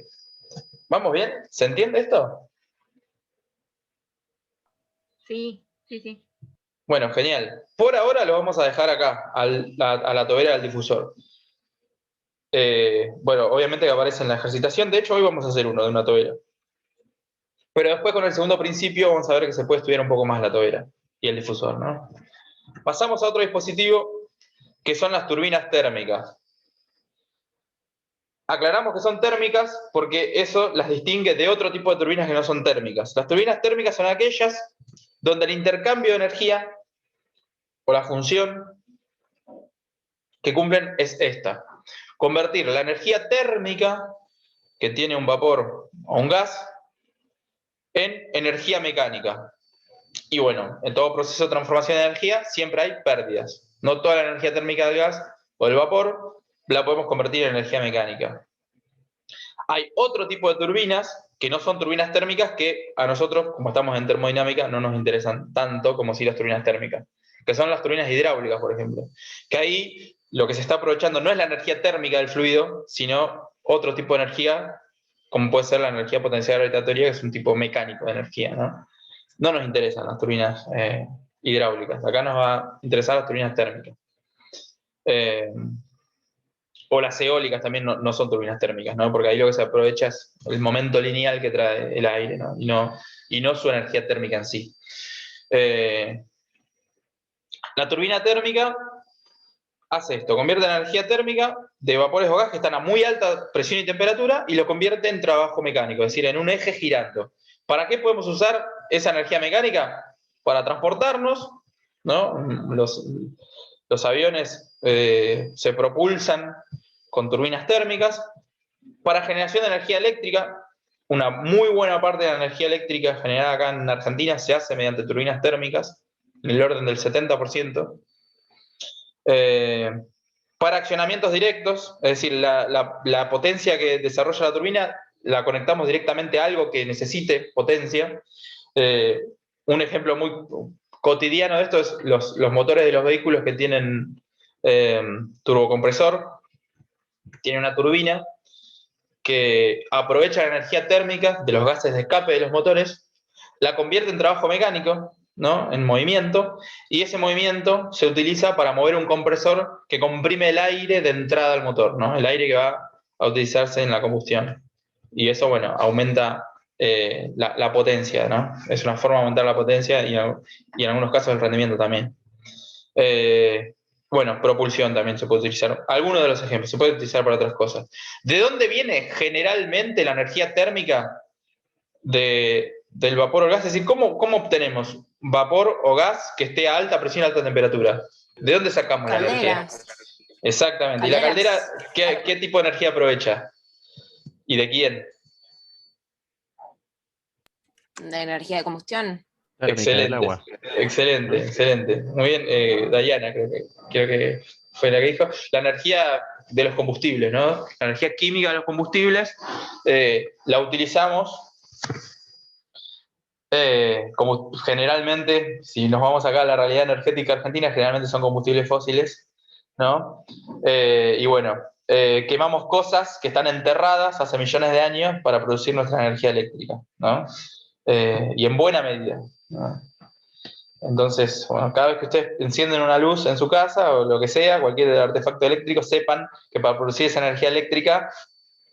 [SPEAKER 1] ¿Vamos bien? ¿Se entiende esto?
[SPEAKER 4] Sí, sí, sí.
[SPEAKER 1] Bueno, genial. Por ahora lo vamos a dejar acá, a la tobera del difusor. Bueno, obviamente que aparece en la ejercitación. De hecho, hoy vamos a hacer uno de una tobera. Pero después con el segundo principio vamos a ver que se puede estudiar un poco más la tobera y el difusor, ¿no? Pasamos a otro dispositivo que son las turbinas térmicas. Aclaramos que son térmicas porque eso las distingue de otro tipo de turbinas que no son térmicas. Las turbinas térmicas son aquellas donde el intercambio de energía o la función que cumplen es esta. Convertir la energía térmica que tiene un vapor o un gas en energía mecánica. Y bueno, en todo proceso de transformación de energía siempre hay pérdidas. No toda la energía térmica del gas o del vapor la podemos convertir en energía mecánica. Hay otro tipo de turbinas que no son turbinas térmicas que a nosotros, como estamos en termodinámica, no nos interesan tanto como si las turbinas térmicas, que son las turbinas hidráulicas, por ejemplo. Que ahí lo que se está aprovechando no es la energía térmica del fluido, sino otro tipo de energía, como puede ser la energía potencial gravitatoria, que es un tipo mecánico de energía, ¿no? No nos interesan las turbinas hidráulicas. Acá nos va a interesar las turbinas térmicas. O las eólicas también no son turbinas térmicas, ¿no? Porque ahí lo que se aprovecha es el momento lineal que trae el aire, ¿no? Y no su energía térmica en sí. La turbina térmica hace esto, convierte la energía térmica de vapores o gas que están a muy alta presión y temperatura y lo convierte en trabajo mecánico, es decir, en un eje girando. ¿Para qué podemos usar esa energía mecánica? Para transportarnos, ¿no? Los aviones se propulsan con turbinas térmicas. Para generación de energía eléctrica, una muy buena parte de la energía eléctrica generada acá en Argentina se hace mediante turbinas térmicas, en el orden del 70%. Para accionamientos directos, es decir, la potencia que desarrolla la turbina la conectamos directamente a algo que necesite potencia. Un ejemplo muy cotidiano de esto es los motores de los vehículos que tienen turbocompresor. Tiene una turbina que aprovecha la energía térmica de los gases de escape de los motores, la convierte en trabajo mecánico, ¿no? En movimiento, y ese movimiento se utiliza para mover un compresor que comprime el aire de entrada al motor, ¿no? El aire que va a utilizarse en la combustión. Y eso, bueno, aumenta la potencia, ¿no? Es una forma de aumentar la potencia y en algunos casos el rendimiento también. Bueno, propulsión también se puede utilizar. Algunos de los ejemplos, se puede utilizar para otras cosas. ¿De dónde viene generalmente la energía térmica del vapor o gas? Es decir, ¿cómo obtenemos vapor o gas que esté a alta presión y alta temperatura? ¿De dónde sacamos la energía? Exactamente. ¿Y la caldera qué tipo de energía aprovecha? ¿Y de quién?
[SPEAKER 6] De energía de combustión.
[SPEAKER 1] Excelente, excelente. Muy bien, Dayana, creo que fue la que dijo. La energía de los combustibles, ¿no? La energía química de los combustibles la utilizamos como generalmente, si nos vamos acá a la realidad energética argentina, generalmente son combustibles fósiles, ¿no? Y bueno, quemamos cosas que están enterradas hace millones de años para producir nuestra energía eléctrica, ¿no? Y en buena medida, ¿no? Entonces, bueno, cada vez que ustedes encienden una luz en su casa o lo que sea, cualquier artefacto eléctrico, sepan que para producir esa energía eléctrica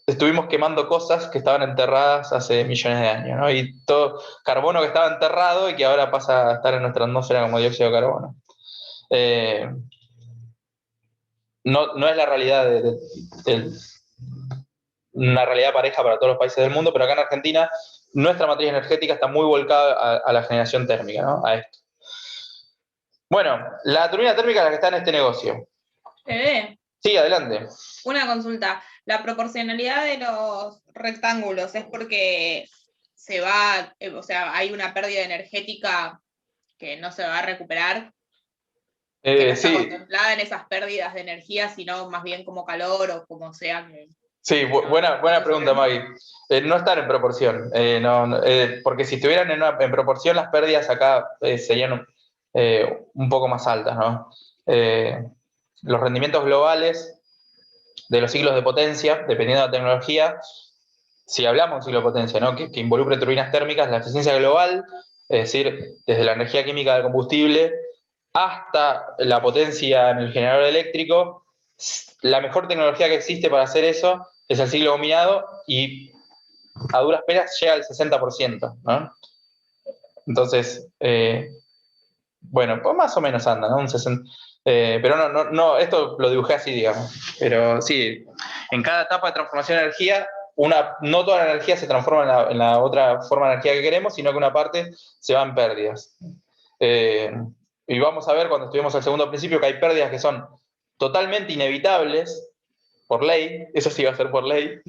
[SPEAKER 1] estuvimos quemando cosas que estaban enterradas hace millones de años, ¿no? Y todo carbono que estaba enterrado y que ahora pasa a estar en nuestra atmósfera como dióxido de carbono. No es la realidad una realidad pareja para todos los países del mundo, pero acá en Argentina nuestra matriz energética está muy volcada a la generación térmica, ¿no? A esto. Bueno, la turbina térmica es la que está en este negocio. Sí, adelante.
[SPEAKER 8] Una consulta. ¿La proporcionalidad de los rectángulos es porque se va, o sea, hay una pérdida energética que no se va a recuperar? Que no está contemplada en esas pérdidas de energía, sino más bien como calor o como sea que...
[SPEAKER 1] Sí, buena pregunta, Maggie. No están en proporción, porque si estuvieran en proporción, las pérdidas acá serían un poco más altas, ¿no? Los rendimientos globales de los ciclos de potencia, dependiendo de la tecnología, si hablamos de ciclo de potencia, ¿no? que involucre turbinas térmicas, la eficiencia global, es decir, desde la energía química del combustible hasta la potencia en el generador eléctrico, la mejor tecnología que existe para hacer eso es el ciclo combinado y a duras penas llega al 60%, ¿no? Entonces, bueno, pues más o menos anda, ¿no? Un 60%. Pero no, esto lo dibujé así, digamos. Pero sí, en cada etapa de transformación de energía, no toda la energía se transforma en la otra forma de energía que queremos, sino que una parte se va en pérdidas. Y vamos a ver cuando estudiemos el segundo principio que hay pérdidas que son totalmente inevitables por ley, eso sí va a ser por ley,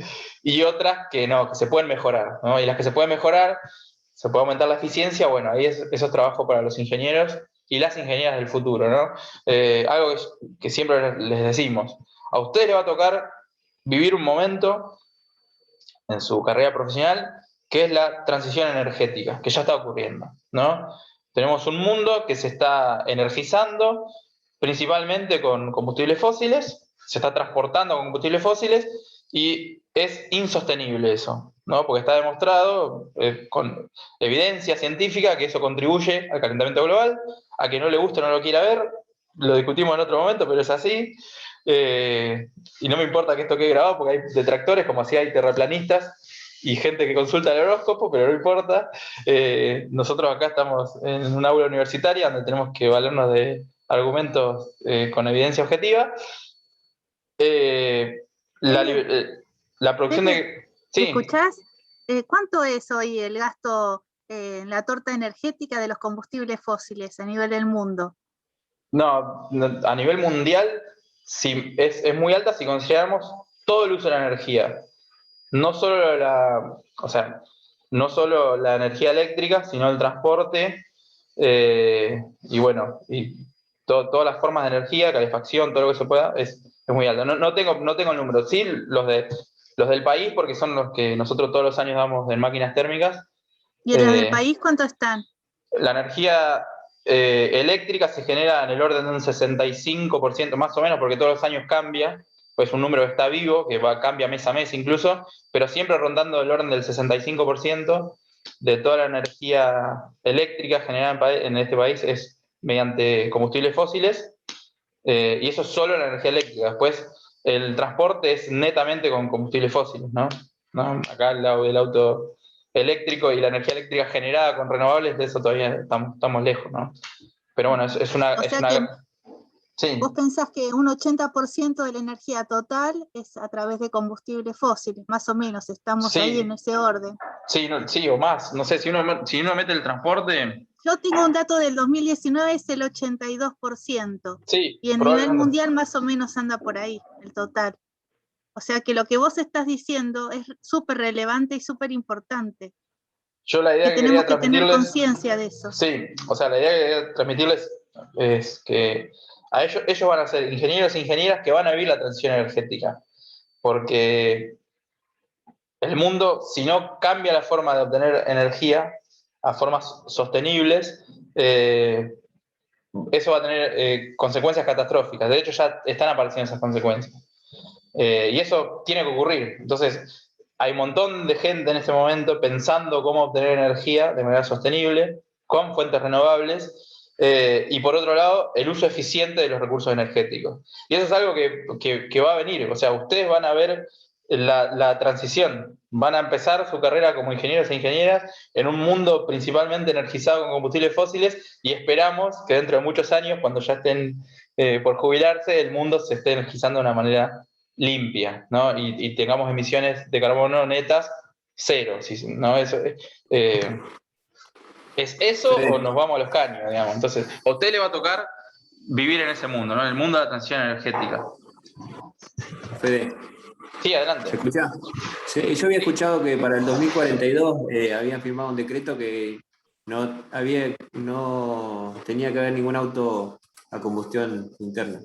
[SPEAKER 1] y otras que no, que se pueden mejorar, ¿no? Y las que se pueden mejorar, se puede aumentar la eficiencia, bueno, ahí eso es trabajo para los ingenieros y las ingenieras del futuro, ¿no? Algo que siempre les decimos, a ustedes les va a tocar vivir un momento en su carrera profesional que es la transición energética, que ya está ocurriendo, ¿no? Tenemos un mundo que se está energizando principalmente con combustibles fósiles, se está transportando con combustibles fósiles y es insostenible eso, ¿no? Porque está demostrado con evidencia científica que eso contribuye al calentamiento global, a que no le guste o no lo quiera ver, lo discutimos en otro momento, pero es así, y no me importa que esto quede grabado porque hay detractores, como así hay terraplanistas y gente que consulta el horóscopo, pero no importa. Nosotros acá estamos en un aula universitaria donde tenemos que valernos de argumentos con evidencia objetiva. La producción de... Sí.
[SPEAKER 13] ¿Me escuchás? ¿Cuánto es hoy el gasto en la torta energética de los combustibles fósiles a nivel del mundo?
[SPEAKER 1] No, a nivel mundial sí, es muy alta si consideramos todo el uso de la energía. no solo no solo la energía eléctrica, sino el transporte, y bueno, y todas las formas de energía, calefacción, todo lo que se pueda, es muy alto. No tengo el número, sí los del país, porque son los que nosotros todos los años damos en máquinas térmicas.
[SPEAKER 13] ¿Y en los del país cuánto están?
[SPEAKER 1] La energía eléctrica se genera en el orden de un 65%, más o menos, porque todos los años cambia, pues un número que está vivo, que cambia mes a mes incluso, pero siempre rondando el orden del 65% de toda la energía eléctrica generada en este país es mediante combustibles fósiles, y eso es solo la energía eléctrica. Después, el transporte es netamente con combustibles fósiles, ¿no? Acá al lado del auto eléctrico y la energía eléctrica generada con renovables, de eso todavía estamos lejos, ¿no? Pero bueno, es una... Sí.
[SPEAKER 13] Vos pensás que un 80% de la energía total es a través de combustibles fósiles, más o menos, estamos ahí en ese orden.
[SPEAKER 1] Sí, sí, o más. No sé, si uno mete el transporte...
[SPEAKER 13] Yo tengo un dato del 2019, es el 82%.
[SPEAKER 1] Sí,
[SPEAKER 13] y a nivel mundial más o menos anda por ahí, el total. O sea que lo que vos estás diciendo es súper relevante y súper importante.
[SPEAKER 1] Yo la idea
[SPEAKER 13] que tenemos que tener conciencia de eso.
[SPEAKER 1] Sí, o sea, la idea que quería transmitirles es que a ellos van a ser ingenieros e ingenieras que van a vivir la transición energética. Porque el mundo, si no cambia la forma de obtener energía a formas sostenibles, eso va a tener consecuencias catastróficas. De hecho, ya están apareciendo esas consecuencias. Y eso tiene que ocurrir. Entonces, hay un montón de gente en este momento pensando cómo obtener energía de manera sostenible, con fuentes renovables, y por otro lado, el uso eficiente de los recursos energéticos. Y eso es algo que va a venir. O sea, ustedes van a ver la transición. Van a empezar su carrera como ingenieros e ingenieras en un mundo principalmente energizado con combustibles fósiles, y esperamos que dentro de muchos años, cuando ya estén por jubilarse, el mundo se esté energizando de una manera limpia, ¿no? Y tengamos emisiones de carbono netas cero, ¿no? ¿Es eso
[SPEAKER 15] Sí.
[SPEAKER 1] o nos vamos a los caños, digamos? Entonces, a usted le va a tocar vivir en ese mundo, ¿no? En el mundo de la transición energética.
[SPEAKER 15] Fede.
[SPEAKER 1] Sí, adelante.
[SPEAKER 15] ¿Se escucha? Sí, yo había escuchado que para el 2042 habían firmado un decreto que no tenía que haber ningún auto a combustión interna.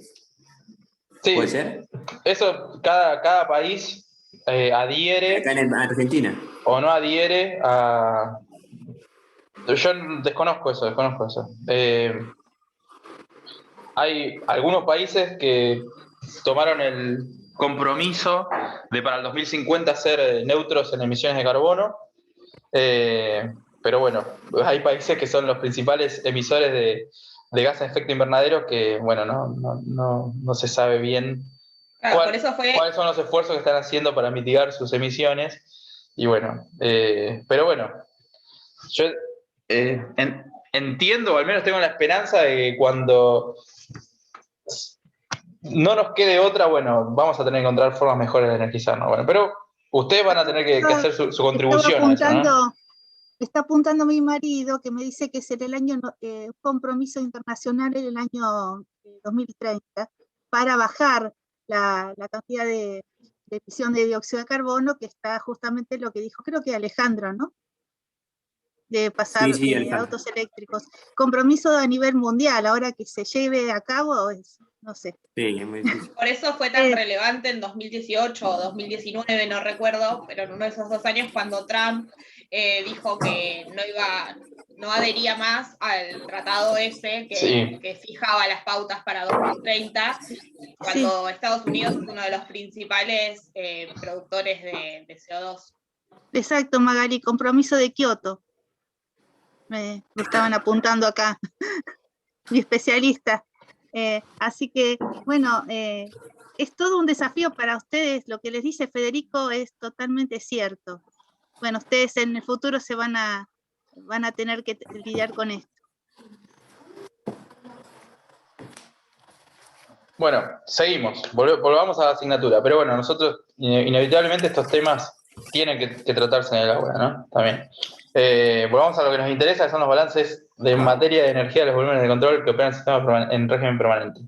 [SPEAKER 1] Sí,
[SPEAKER 15] ¿Puede ser?
[SPEAKER 1] eso cada país adhiere.
[SPEAKER 15] Acá en Argentina.
[SPEAKER 1] O no adhiere a... Yo desconozco eso. Hay algunos países que tomaron el compromiso de para el 2050 ser neutros en emisiones de carbono, pero bueno, hay países que son los principales emisores de gases de efecto invernadero que, bueno, no se sabe bien
[SPEAKER 8] Claro, por eso fue...
[SPEAKER 1] cuáles son los esfuerzos que están haciendo para mitigar sus emisiones. Y bueno, pero bueno, yo entiendo, o al menos tengo la esperanza de que cuando no nos quede otra, bueno, vamos a tener que encontrar formas mejores de energizarnos. Bueno, pero ustedes van a tener que hacer su contribución a eso, ¿no?
[SPEAKER 13] Está apuntando mi marido, que me dice que será el año compromiso internacional en el año 2030 para bajar la cantidad de emisión de dióxido de carbono, que está justamente lo que dijo, creo que Alejandro, ¿no? De pasar a autos eléctricos. Compromiso a nivel mundial, ahora que se lleve a cabo, no sé.
[SPEAKER 15] Sí, es muy difícil.
[SPEAKER 8] Por eso fue tan relevante en 2018 o 2019, no recuerdo, pero en uno de esos 2 años cuando Trump dijo que no adhería más al tratado ese que fijaba las pautas para 2030, cuando Estados Unidos es uno de los principales productores de CO2.
[SPEAKER 13] Exacto, Magali, compromiso de Kioto. Me estaban apuntando acá, mi especialista. Así que, bueno, es todo un desafío para ustedes. Lo que les dice Federico es totalmente cierto. Bueno, ustedes en el futuro se van a tener que lidiar con esto.
[SPEAKER 1] Bueno, seguimos, volvamos a la asignatura, pero bueno, nosotros inevitablemente estos temas tienen que tratarse en el aula, ¿no? También. Volvamos a lo que nos interesa, que son los balances de materia de energía de los volúmenes de control que operan en sistemas en régimen permanente.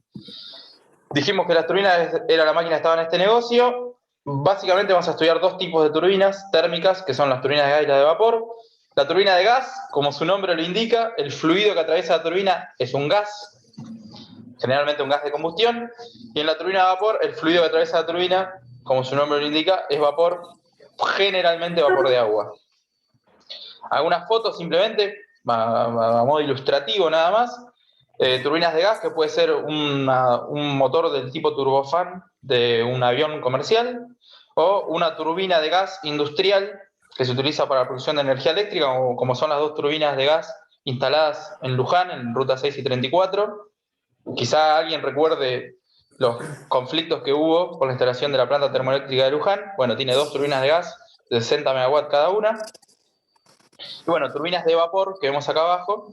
[SPEAKER 1] Dijimos que las turbinas era la máquina que estaba en este negocio, básicamente vamos a estudiar dos tipos de turbinas térmicas, que son las turbinas de gas y las de vapor. La turbina de gas, como su nombre lo indica, el fluido que atraviesa la turbina es un gas, generalmente un gas de combustión, y en la turbina de vapor, el fluido que atraviesa la turbina, como su nombre lo indica, es vapor, generalmente vapor de agua. Algunas fotos simplemente, a modo ilustrativo nada más, turbinas de gas, que puede ser un motor del tipo turbofan de un avión comercial, o una turbina de gas industrial que se utiliza para la producción de energía eléctrica, como son las dos turbinas de gas instaladas en Luján, en Ruta 6 y 34. Quizá alguien recuerde los conflictos que hubo por la instalación de la planta termoeléctrica de Luján. Bueno, tiene dos turbinas de gas de 60 megawatts cada una. Y bueno, turbinas de vapor que vemos acá abajo,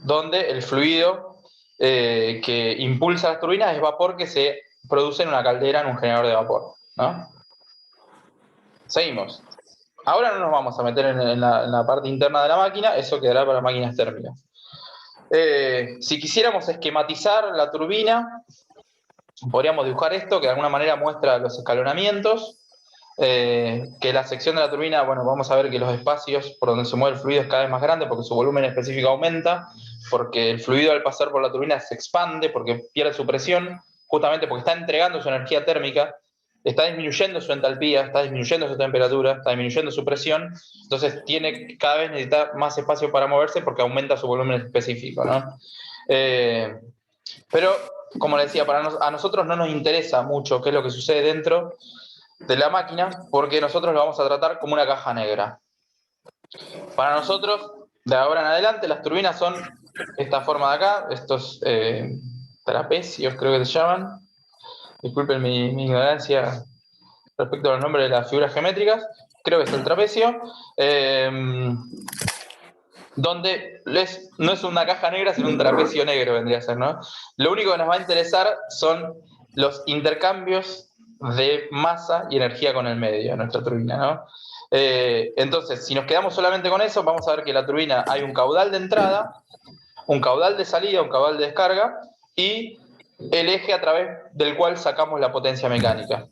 [SPEAKER 1] donde el fluido que impulsa las turbinas es vapor que se produce en una caldera, en un generador de vapor, ¿no? Seguimos. Ahora no nos vamos a meter en la parte interna de la máquina, eso quedará para máquinas térmicas. Si quisiéramos esquematizar la turbina, podríamos dibujar esto, que de alguna manera muestra los escalonamientos, que la sección de la turbina, bueno, vamos a ver que los espacios por donde se mueve el fluido es cada vez más grande porque su volumen específico aumenta, porque el fluido al pasar por la turbina se expande, porque pierde su presión, justamente porque está entregando su energía térmica, está disminuyendo su entalpía, está disminuyendo su temperatura, está disminuyendo su presión, entonces tiene que cada vez necesitar más espacio para moverse porque aumenta su volumen específico, ¿no? Pero, como les decía, a nosotros no nos interesa mucho qué es lo que sucede dentro de la máquina, porque nosotros lo vamos a tratar como una caja negra. Para nosotros, de ahora en adelante, las turbinas son esta forma de acá, estos trapecios creo que se llaman. Disculpen mi ignorancia respecto a los nombres de las figuras geométricas, creo que es el trapecio, donde no es una caja negra, sino un trapecio negro vendría a ser, ¿no? Lo único que nos va a interesar son los intercambios de masa y energía con el medio de nuestra turbina, ¿no? Entonces, si nos quedamos solamente con eso, vamos a ver que en la turbina hay un caudal de entrada, un caudal de salida, un caudal de descarga, y el eje a través del cual sacamos la potencia mecánica.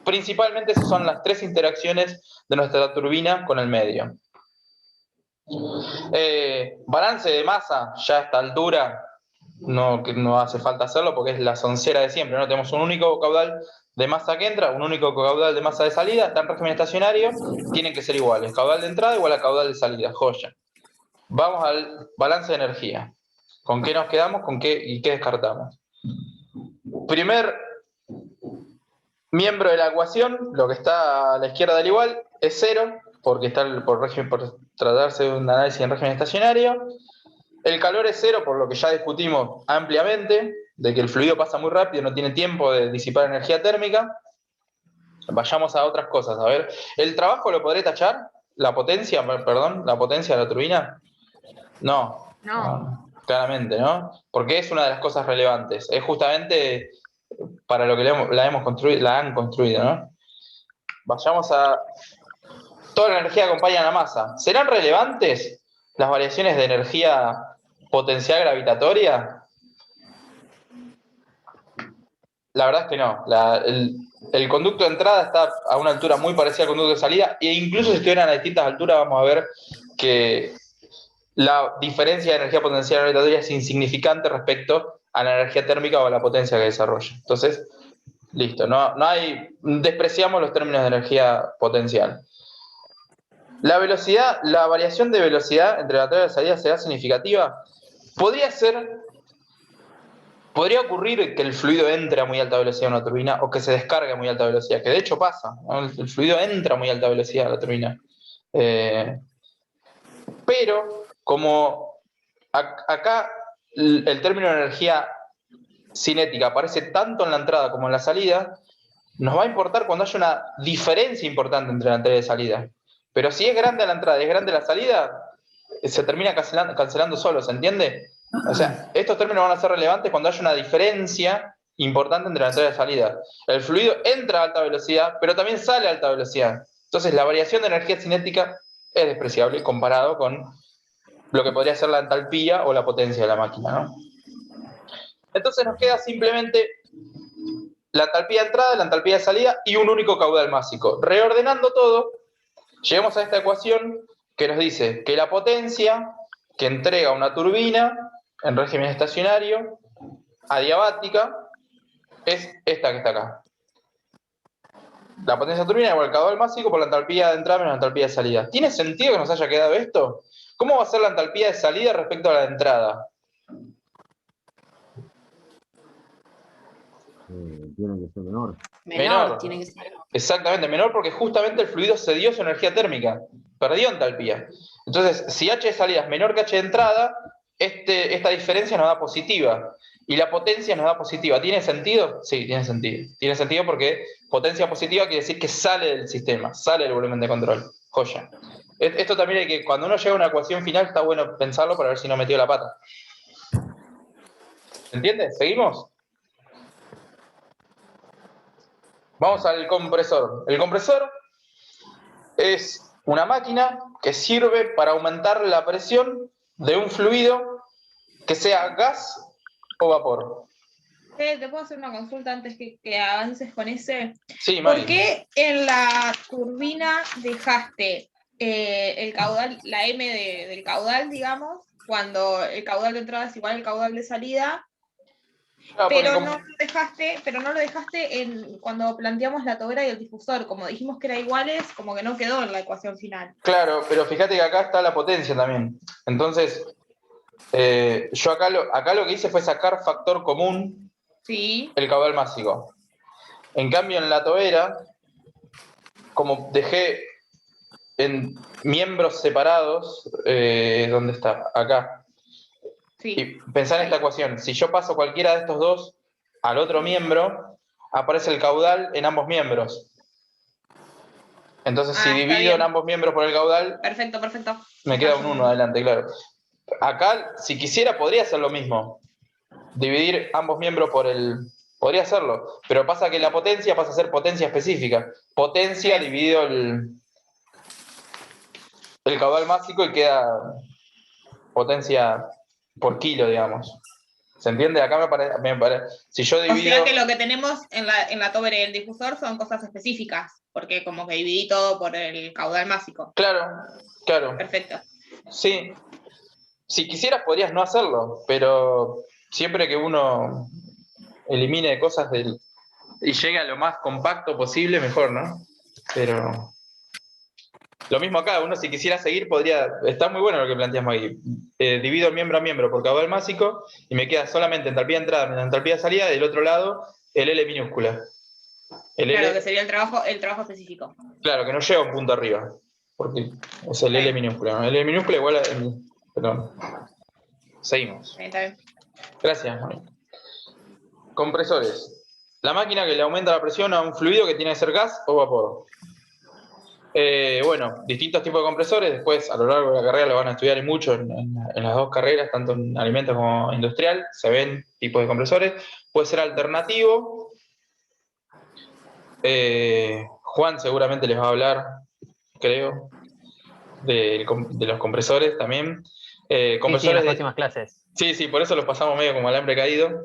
[SPEAKER 1] Principalmente esas son las tres interacciones de nuestra turbina con el medio. Balance de masa, ya a esta altura no hace falta hacerlo porque es la soncera de siempre, ¿no? Tenemos un único caudal de masa que entra, un único caudal de masa de salida, está en régimen estacionario, tienen que ser iguales. Caudal de entrada igual a caudal de salida, joya. Vamos al balance de energía. ¿Con qué nos quedamos? ¿Con qué y qué descartamos? Primer miembro de la ecuación, lo que está a la izquierda del igual, es 0, porque está por tratarse de un análisis en régimen estacionario. El calor es 0, por lo que ya discutimos ampliamente, de que el fluido pasa muy rápido, no tiene tiempo de disipar energía térmica. Vayamos a otras cosas, a ver. ¿El trabajo lo podré tachar? ¿La potencia, perdón, la potencia de la turbina? No. Claramente, ¿no? Porque es una de las cosas relevantes. Es justamente para lo que la han construido, ¿no? Vayamos a... Toda la energía acompaña a la masa. ¿Serán relevantes las variaciones de energía potencial gravitatoria? La verdad es que no. El conducto de entrada está a una altura muy parecida al conducto de salida, e incluso si estuvieran a distintas alturas vamos a ver que la diferencia de energía potencial gravitatoria es insignificante respecto a la energía térmica o a la potencia que desarrolla. Entonces, listo, despreciamos los términos de energía potencial. La velocidad, la variación de velocidad entre la entrada y la salida será significativa. Podría ocurrir que el fluido entre a muy alta velocidad en una turbina o que se descargue a muy alta velocidad, que de hecho pasa, ¿no? El fluido entra a muy alta velocidad a la turbina. Pero, como acá el término de energía cinética aparece tanto en la entrada como en la salida, nos va a importar cuando haya una diferencia importante entre la entrada y la salida. Pero si es grande la entrada y es grande la salida, se termina cancelando solo, ¿se entiende? O sea, estos términos van a ser relevantes cuando haya una diferencia importante entre la entrada y la salida. El fluido entra a alta velocidad, pero también sale a alta velocidad. Entonces la variación de energía cinética es despreciable comparado con lo que podría ser la entalpía o la potencia de la máquina, ¿no? Entonces nos queda simplemente la entalpía de entrada, la entalpía de salida y un único caudal másico. Reordenando todo, llegamos a esta ecuación que nos dice que la potencia que entrega una turbina en régimen estacionario adiabática es esta que está acá. La potencia turbina igual al caudal másico por la entalpía de entrada menos la entalpía de salida. ¿Tiene sentido que nos haya quedado esto? ¿Cómo va a ser la entalpía de salida respecto a la de entrada?
[SPEAKER 12] Tiene que ser menor.
[SPEAKER 1] Menor.
[SPEAKER 6] Tiene que ser.
[SPEAKER 1] Exactamente, menor porque justamente el fluido cedió su energía térmica, perdió entalpía. Entonces, si H de salida es menor que H de entrada, esta diferencia nos da positiva. Y la potencia nos da positiva. ¿Tiene sentido? Sí, tiene sentido. Tiene sentido porque potencia positiva quiere decir que sale del sistema, sale del volumen de control. Joya. Esto también hay que, cuando uno llega a una ecuación final, está bueno pensarlo para ver si no metió la pata. ¿Entiendes? ¿Seguimos? Vamos al compresor. El compresor es una máquina que sirve para aumentar la presión de un fluido que sea gas o vapor.
[SPEAKER 8] ¿Te puedo hacer una consulta antes que avances con ese?
[SPEAKER 1] Sí, Mari.
[SPEAKER 8] ¿Por qué en la turbina dejaste el caudal, la M del caudal, digamos, cuando el caudal de entrada es igual al caudal de salida? Pero no lo dejaste cuando planteamos la tobera y el difusor, como dijimos que eran iguales, como que no quedó en la ecuación final.
[SPEAKER 1] Claro, pero fíjate que acá está la potencia también. Entonces, yo acá lo que hice fue sacar factor común,
[SPEAKER 8] sí,
[SPEAKER 1] el caudal másico. En cambio, en la tobera, como dejé en miembros separados, ¿dónde está? Acá.
[SPEAKER 8] Sí.
[SPEAKER 1] Y pensá en esta ecuación. Si yo paso cualquiera de estos dos al otro miembro, aparece el caudal en ambos miembros. Entonces, si divido en ambos miembros por el caudal,
[SPEAKER 8] perfecto.
[SPEAKER 1] me queda un 1 adelante, claro. Acá, si quisiera, podría hacer lo mismo. Dividir ambos miembros por el... Podría hacerlo. Pero pasa que la potencia pasa a ser potencia específica. Potencia dividido el caudal másico y queda potencia por kilo, digamos. ¿Se entiende? Acá me parece. Si yo divido...
[SPEAKER 8] O sea que lo que tenemos en la tobera y el difusor son cosas específicas, porque como que dividí todo por el caudal másico.
[SPEAKER 1] Claro.
[SPEAKER 8] Perfecto.
[SPEAKER 1] Sí. Si quisieras podrías no hacerlo, pero siempre que uno elimine cosas y llegue a lo más compacto posible, mejor, ¿no? Pero... Lo mismo acá, uno si quisiera seguir podría... Está muy bueno lo que planteas, Maggie. Divido miembro a miembro por caudal másico y me queda solamente entalpía de entrada menos entalpía de salida, y del otro lado el L minúscula.
[SPEAKER 8] Que sería el trabajo específico.
[SPEAKER 1] Claro, que no lleva un punto arriba, porque es el L minúscula, ¿no? El L minúscula igual a... Perdón. Seguimos.
[SPEAKER 8] Está bien.
[SPEAKER 1] Gracias, Maggie. Compresores. La máquina que le aumenta la presión a un fluido que tiene que ser gas o vapor. Bueno, distintos tipos de compresores, después a lo largo de la carrera lo van a estudiar mucho en las dos carreras, tanto en alimentos como industrial, se ven tipos de compresores. Puede ser alternativo. Juan seguramente les va a hablar, creo, de los compresores también. Compresores
[SPEAKER 16] sí, en las próximas clases.
[SPEAKER 1] Sí, por eso los pasamos medio como alambre caído.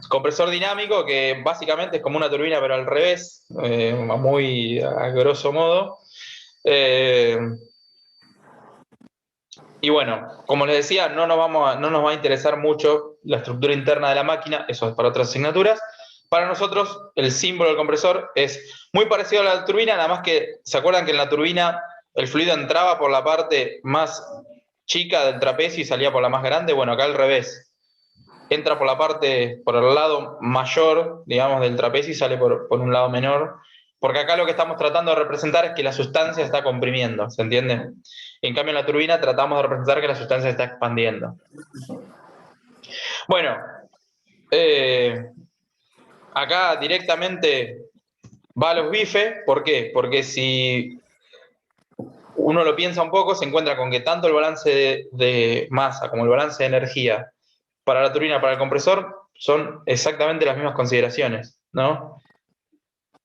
[SPEAKER 1] Compresor dinámico, que básicamente es como una turbina pero al revés, muy a grosso modo. Y bueno, como les decía, no nos va a interesar mucho la estructura interna de la máquina, eso es para otras asignaturas. Para nosotros el símbolo del compresor es muy parecido a la turbina, nada más que, ¿se acuerdan que en la turbina el fluido entraba por la parte más chica del trapecio y salía por la más grande? Bueno, acá al revés. Entra por el lado mayor, digamos, del trapecio y sale por un lado menor, porque acá lo que estamos tratando de representar es que la sustancia está comprimiendo, ¿se entiende? En cambio en la turbina tratamos de representar que la sustancia está expandiendo. Bueno, acá directamente va a los bifes. ¿Por qué? Porque si uno lo piensa un poco, se encuentra con que tanto el balance de masa como el balance de energía para la turbina, para el compresor, son exactamente las mismas consideraciones, ¿no?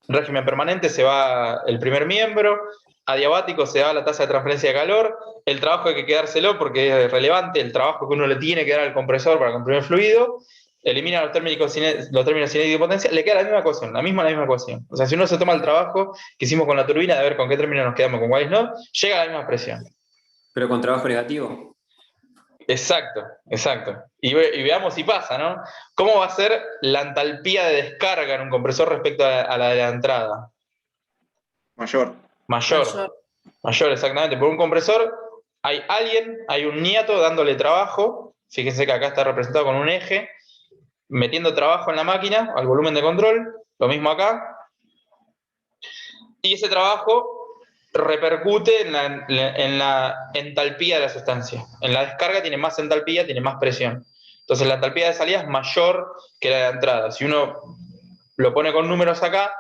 [SPEAKER 1] En régimen permanente se va el primer miembro, adiabático se va la tasa de transferencia de calor, el trabajo hay que quedárselo porque es relevante, el trabajo que uno le tiene que dar al compresor para comprimir el fluido, elimina los términos cinéticos y potencia, le queda la misma ecuación, la misma ecuación. O sea, si uno se toma el trabajo que hicimos con la turbina de ver con qué término nos quedamos, con cuáles no, llega a la misma expresión.
[SPEAKER 15] Pero con trabajo negativo.
[SPEAKER 1] Exacto. Y veamos si pasa, ¿no? ¿Cómo va a ser la entalpía de descarga en un compresor respecto a la de la entrada?
[SPEAKER 5] Mayor,
[SPEAKER 1] exactamente. Por un compresor hay un niato dándole trabajo. Fíjense que acá está representado con un eje, metiendo trabajo en la máquina, al volumen de control, lo mismo acá. Y ese trabajo repercute en la entalpía de la sustancia. En la descarga tiene más entalpía, tiene más presión. Entonces la entalpía de salida es mayor que la de entrada. Si uno lo pone con números acá,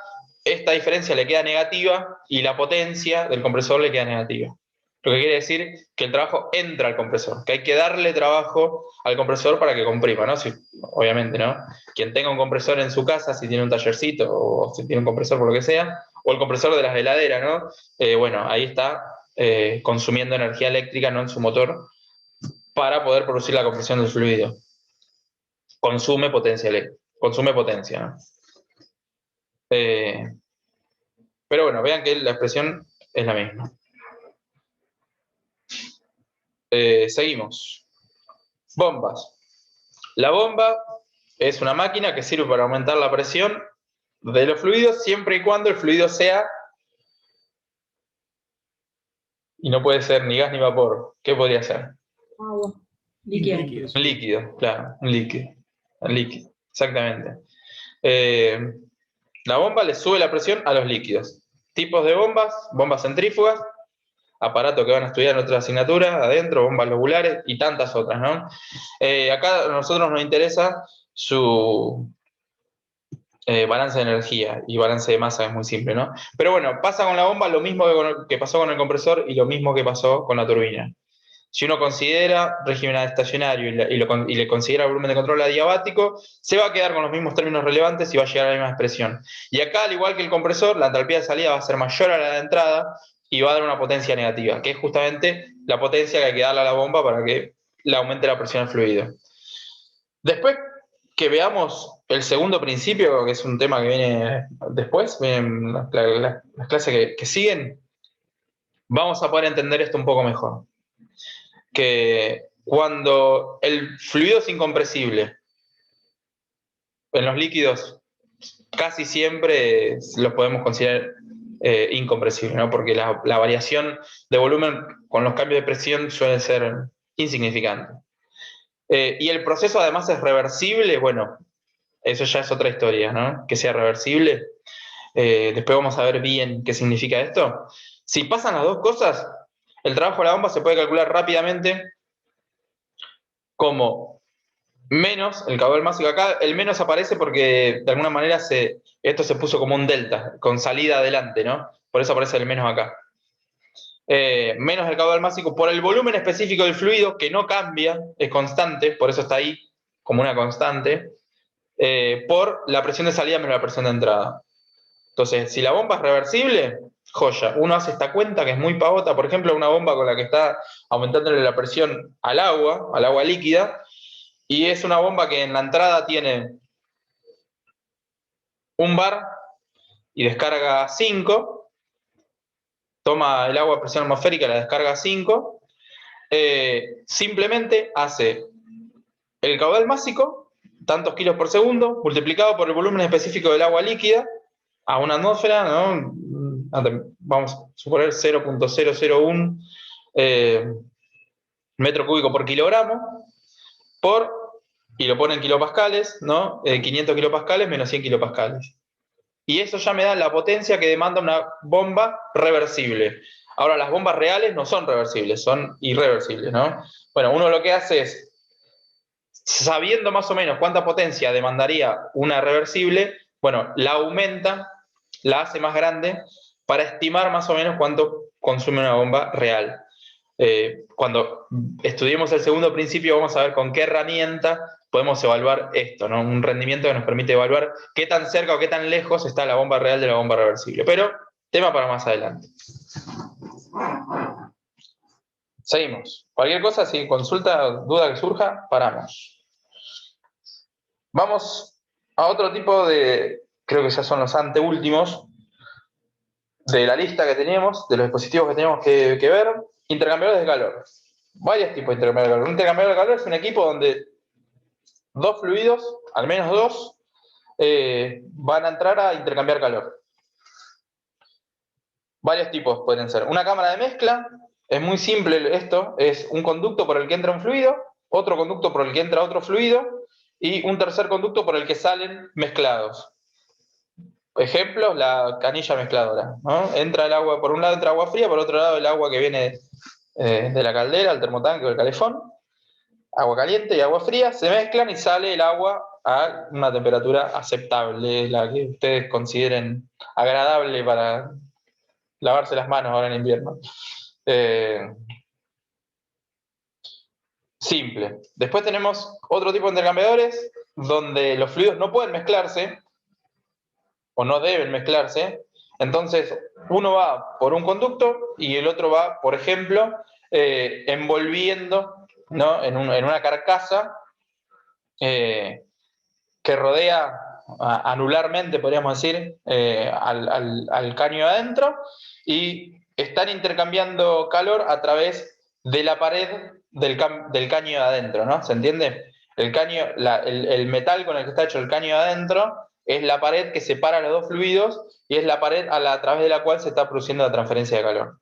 [SPEAKER 1] esta diferencia le queda negativa y la potencia del compresor le queda negativa. Lo que quiere decir que el trabajo entra al compresor, que hay que darle trabajo al compresor para que comprima, ¿no? Obviamente, ¿no? Quien tenga un compresor en su casa, si tiene un tallercito o si tiene un compresor por lo que sea, o el compresor de las heladeras, ¿no? Bueno, ahí está consumiendo energía eléctrica, ¿no? En su motor para poder producir la compresión del fluido. Consume potencia eléctrica, consume potencia, ¿no? Pero bueno, vean que la expresión es la misma. Seguimos. Bombas. La bomba es una máquina que sirve para aumentar la presión de los fluidos siempre y cuando el fluido sea, y no puede ser ni gas ni vapor. ¿Qué podría ser?
[SPEAKER 14] Agua. Líquido.
[SPEAKER 1] Un líquido, claro, un líquido, exactamente. La bomba le sube la presión a los líquidos. Tipos de bombas: bombas centrífugas, aparato que van a estudiar en otra asignatura, adentro, bombas lobulares y tantas otras, ¿no? Acá a nosotros nos interesa su balance de energía y balance de masa, es muy simple, ¿no? Pero bueno, pasa con la bomba lo mismo que pasó con el compresor y lo mismo que pasó con la turbina. Si uno considera régimen estacionario y le considera volumen de control adiabático, se va a quedar con los mismos términos relevantes y va a llegar a la misma expresión. Y acá, al igual que el compresor, la entalpía de salida va a ser mayor a la de entrada y va a dar una potencia negativa, que es justamente la potencia que hay que darle a la bomba para que le aumente la presión al fluido. Después que veamos el segundo principio, que es un tema que viene después, vienen las clases que siguen, vamos a poder entender esto un poco mejor. Que cuando el fluido es incompresible, en los líquidos casi siempre los podemos considerar incompresibles, ¿no? Porque la variación de volumen con los cambios de presión suele ser insignificante. Y el proceso además es reversible, bueno, eso ya es otra historia, ¿no? Que sea reversible. Después vamos a ver bien qué significa esto. Si pasan las dos cosas, el trabajo de la bomba se puede calcular rápidamente como menos el caudal máximo. Acá el menos aparece porque de alguna manera esto se puso como un delta, con salida adelante, ¿no? Por eso aparece el menos acá. Menos el caudal máximo por el volumen específico del fluido, que no cambia, es constante, por eso está ahí como una constante, por la presión de salida menos la presión de entrada. Entonces, si la bomba es reversible, joya. Uno hace esta cuenta que es muy pavota, por ejemplo, una bomba con la que está aumentándole la presión al agua líquida, y es una bomba que en la entrada tiene 1 bar y descarga 5, toma el agua a presión atmosférica y la descarga 5, simplemente hace el caudal máximo, tantos kilos por segundo, multiplicado por el volumen específico del agua líquida, a una atmósfera, ¿no? Vamos a suponer 0.001 metro cúbico por kilogramo, y lo pone en kilopascales, ¿no? 500 kilopascales menos 100 kilopascales. Y eso ya me da la potencia que demanda una bomba reversible. Ahora, las bombas reales no son reversibles, son irreversibles, ¿no? Bueno, uno lo que hace es, sabiendo más o menos cuánta potencia demandaría una reversible, bueno, la aumenta, la hace más grande, para estimar más o menos cuánto consume una bomba real. Cuando estudiemos el segundo principio vamos a ver con qué herramienta podemos evaluar esto, ¿no? Un rendimiento que nos permite evaluar qué tan cerca o qué tan lejos está la bomba real de la bomba reversible. Pero, tema para más adelante. Seguimos. Cualquier cosa, si consulta, duda que surja, paramos. Vamos a otro tipo de, creo que ya son los anteúltimos de la lista que teníamos, de los dispositivos que tenemos que ver, intercambiadores de calor. Varios tipos de intercambiadores de calor. Un intercambiador de calor es un equipo donde dos fluidos, al menos dos, van a entrar a intercambiar calor. Varios tipos pueden ser. Una cámara de mezcla, es muy simple esto, es un conducto por el que entra un fluido, otro conducto por el que entra otro fluido, y un tercer conducto por el que salen mezclados. Ejemplo, la canilla mezcladora, ¿no? Entra el agua, por un lado entra agua fría, por otro lado el agua que viene de la caldera, el termotanque o el calefón, agua caliente y agua fría, se mezclan y sale el agua a una temperatura aceptable, la que ustedes consideren agradable para lavarse las manos ahora en invierno. Simple. Después tenemos otro tipo de intercambiadores donde los fluidos no pueden mezclarse o no deben mezclarse. Entonces, uno va por un conducto y el otro va, por ejemplo, envolviendo, ¿no? en una carcasa que rodea anularmente, podríamos decir, al caño adentro, y están intercambiando calor a través de la pared del caño de adentro, ¿no? ¿Se entiende? El metal con el que está hecho el caño de adentro es la pared que separa los dos fluidos y es la pared a través de la cual se está produciendo la transferencia de calor.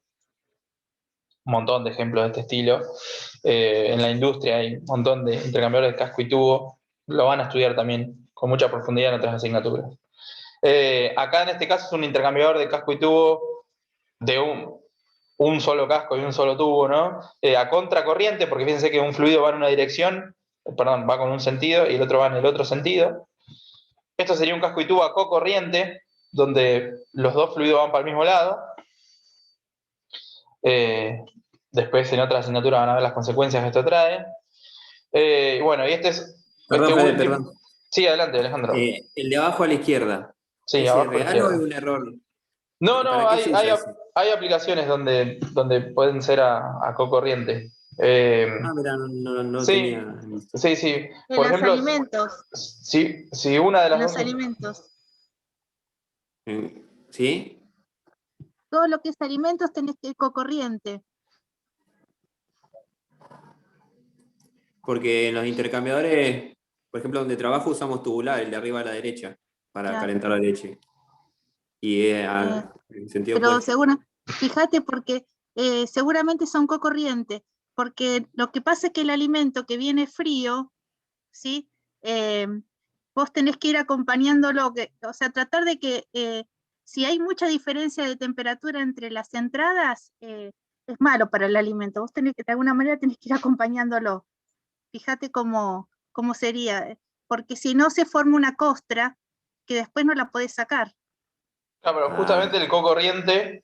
[SPEAKER 1] Un montón de ejemplos de este estilo. En la industria hay un montón de intercambiadores de casco y tubo. Lo van a estudiar también con mucha profundidad en otras asignaturas. Acá en este caso es un intercambiador de casco y tubo de un solo casco y un solo tubo, ¿no? A contracorriente, porque fíjense que un fluido va en una dirección, perdón, va con un sentido y el otro va en el otro sentido. Esto sería un casco y tubo a cocorriente, donde los dos fluidos van para el mismo lado. Después en otra asignatura van a ver las consecuencias que esto trae. Bueno, y este es...
[SPEAKER 15] Perdón, Fede, perdón.
[SPEAKER 1] Sí, adelante, Alejandro.
[SPEAKER 15] El de abajo a la izquierda.
[SPEAKER 1] Sí,
[SPEAKER 15] ¿Es
[SPEAKER 1] abajo a la
[SPEAKER 15] real
[SPEAKER 1] izquierda.
[SPEAKER 15] o es un error?
[SPEAKER 1] No,
[SPEAKER 15] ¿Para qué se usa ese?
[SPEAKER 1] hay aplicaciones donde pueden ser a cocorriente.
[SPEAKER 15] Mira, no
[SPEAKER 1] sí,
[SPEAKER 15] tenía.
[SPEAKER 1] Sí.
[SPEAKER 13] En
[SPEAKER 1] Por
[SPEAKER 13] los
[SPEAKER 1] ejemplo,
[SPEAKER 13] alimentos.
[SPEAKER 1] si una de las
[SPEAKER 13] En los
[SPEAKER 1] dos...
[SPEAKER 13] alimentos.
[SPEAKER 15] ¿Sí?
[SPEAKER 13] Todo lo que es alimentos tenés que ir cocorriente.
[SPEAKER 15] Porque en los intercambiadores, por ejemplo, donde trabajo usamos tubular, el de arriba a la derecha, para
[SPEAKER 13] Claro.
[SPEAKER 15] calentar la leche. Y en sentido
[SPEAKER 13] Pero
[SPEAKER 15] opuesto.
[SPEAKER 13] seguro, fíjate porque seguramente son cocorrientes, porque lo que pasa es que el alimento que viene frío, ¿sí? Vos tenés que ir acompañándolo, o sea, tratar de que si hay mucha diferencia de temperatura entre las entradas, es malo para el alimento. Vos tenés que, de alguna manera, tenés que ir acompañándolo. Fíjate cómo sería, porque si no se forma una costra que después no la podés sacar.
[SPEAKER 1] Claro, pero justamente el cocorriente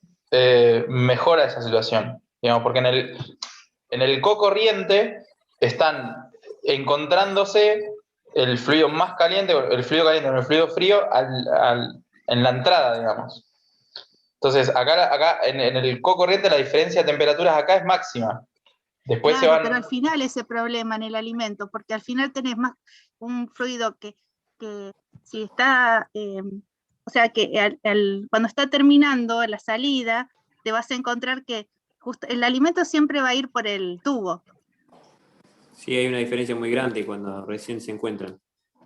[SPEAKER 1] mejora esa situación, digamos, porque en el cocorriente están encontrándose el fluido más caliente, el fluido caliente con el fluido frío en la entrada, digamos. Entonces, acá en el cocorriente la diferencia de temperaturas acá es máxima. Después
[SPEAKER 13] Claro,
[SPEAKER 1] se van...
[SPEAKER 13] pero al final ese problema en el alimento, porque al final tenés más un fluido que si está, o sea, que cuando está terminando la salida, te vas a encontrar que justo el alimento siempre va a ir por el tubo.
[SPEAKER 15] Sí, hay una diferencia muy grande cuando recién se encuentran.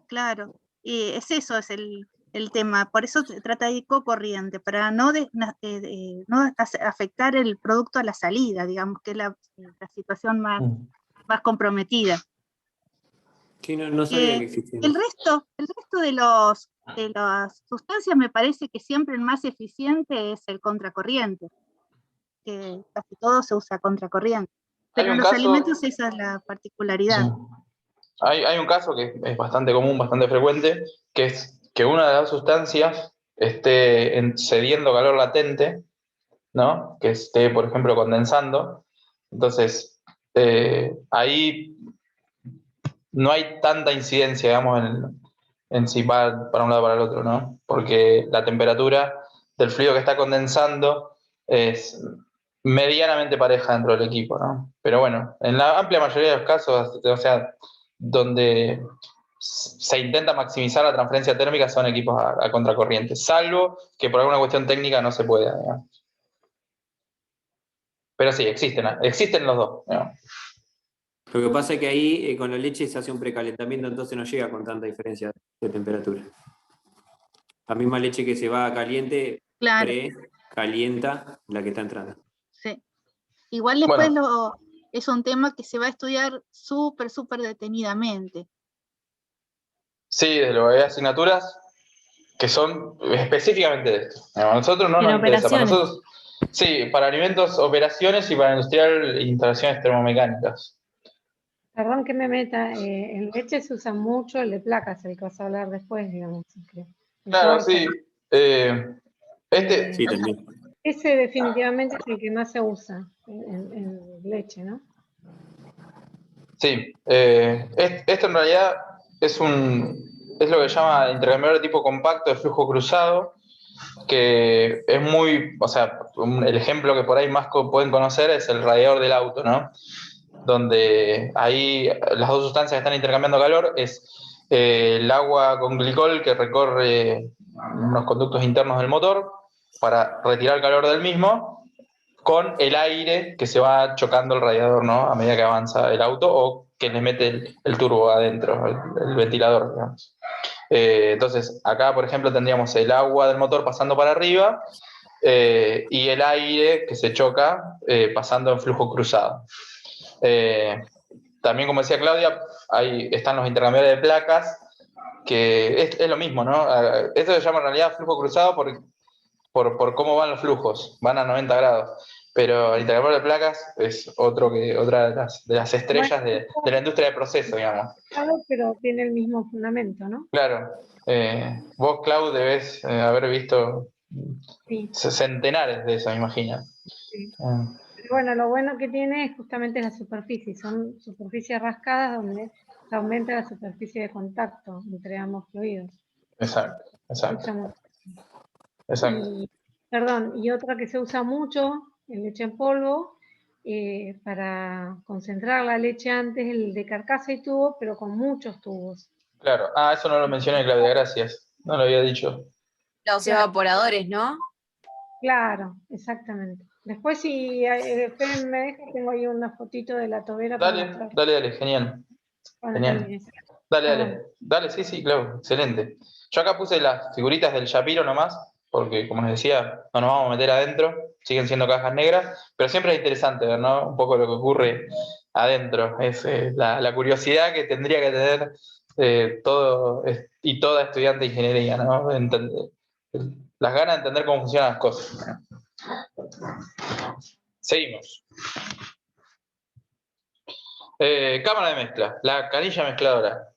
[SPEAKER 13] Claro, y eso es el tema, por eso se trata de ir cocorriente, para no afectar el producto a la salida, digamos, que es la situación más comprometida.
[SPEAKER 15] Sí, no sabía que existía.
[SPEAKER 13] El resto de las sustancias me parece que siempre el más eficiente es el contracorriente, que casi todo se usa contracorriente, pero en los alimentos esa es la particularidad.
[SPEAKER 1] Sí. Hay un caso que es bastante común, bastante frecuente, que es que una de las sustancias esté cediendo calor latente, ¿no? Que esté, por ejemplo, condensando. Entonces, ahí no hay tanta incidencia, digamos, en si va para un lado o para el otro, ¿no? Porque la temperatura del fluido que está condensando es medianamente pareja dentro del equipo, ¿no? Pero bueno, en la amplia mayoría de los casos, o sea, donde se intenta maximizar la transferencia térmica son equipos a contracorriente, salvo que por alguna cuestión técnica no se pueda, digamos. Pero sí, existen los dos, digamos.
[SPEAKER 15] Lo que pasa es que ahí con la leche se hace un precalentamiento, entonces no llega con tanta diferencia de temperatura. La misma leche que se va a caliente,
[SPEAKER 13] Claro.
[SPEAKER 15] precalienta la que está entrando.
[SPEAKER 13] Sí. Igual después
[SPEAKER 1] Bueno.
[SPEAKER 13] es un tema que se va a estudiar súper detenidamente.
[SPEAKER 1] Sí, desde luego hay asignaturas que son específicamente de esto. A nosotros no
[SPEAKER 7] En
[SPEAKER 1] nos interesa. Para
[SPEAKER 7] operaciones.
[SPEAKER 1] nosotros, sí, para alimentos, operaciones y para industrial, instalaciones termomecánicas.
[SPEAKER 9] Perdón que me meta, en leche se usa mucho el de placas, el que vas a hablar después, digamos.
[SPEAKER 1] Claro, sí.
[SPEAKER 15] Sí, también.
[SPEAKER 9] Ese definitivamente es el que más se usa en leche, ¿no?
[SPEAKER 1] Sí. Esto en realidad es lo que se llama intercambiador de tipo compacto de flujo cruzado, que es muy, o sea, el ejemplo que por ahí más pueden conocer es el radiador del auto, ¿no? Donde ahí las dos sustancias que están intercambiando calor es el agua con glicol que recorre unos conductos internos del motor para retirar el calor del mismo, con el aire que se va chocando el radiador, ¿no? A medida que avanza el auto o que le mete el turbo adentro, el ventilador, digamos. Entonces, acá, por ejemplo, tendríamos el agua del motor pasando para arriba y el aire que se choca pasando en flujo cruzado. También, como decía Claudia, ahí están los intercambiadores de placas, que es lo mismo, ¿no? Esto se llama en realidad flujo cruzado por cómo van los flujos, van a 90 grados. Pero el intercambiador de placas es otra de las estrellas de la industria de proceso, digamos.
[SPEAKER 9] Claro, pero tiene el mismo fundamento, ¿no?
[SPEAKER 1] Claro. Vos, Clau, debés haber visto centenares de eso, me imagino.
[SPEAKER 9] Sí. Pero bueno, lo bueno que tiene es justamente la superficie. Son superficies rascadas donde se aumenta la superficie de contacto entre ambos fluidos.
[SPEAKER 1] Exacto.
[SPEAKER 9] Y otra que se usa mucho en leche en polvo, para concentrar la leche antes, el de carcasa y tubo, pero con muchos tubos.
[SPEAKER 1] Claro. Eso no lo mencioné, Claudia, gracias. No lo había dicho.
[SPEAKER 6] Los evaporadores, ¿no?
[SPEAKER 9] Claro, exactamente. Después, si Fede me deja, tengo ahí una fotito de la tobera.
[SPEAKER 1] Dale, genial. Genial. Dale, sí, claro, excelente. Yo acá puse las figuritas del Shapiro nomás, porque como les decía, no nos vamos a meter adentro, siguen siendo cajas negras, pero siempre es interesante ver, ¿no? Un poco lo que ocurre adentro. Es la curiosidad que tendría que tener todo y toda estudiante de ingeniería, ¿no? Las ganas de entender cómo funcionan las cosas. Seguimos. Cámara de mezcla, la canilla mezcladora.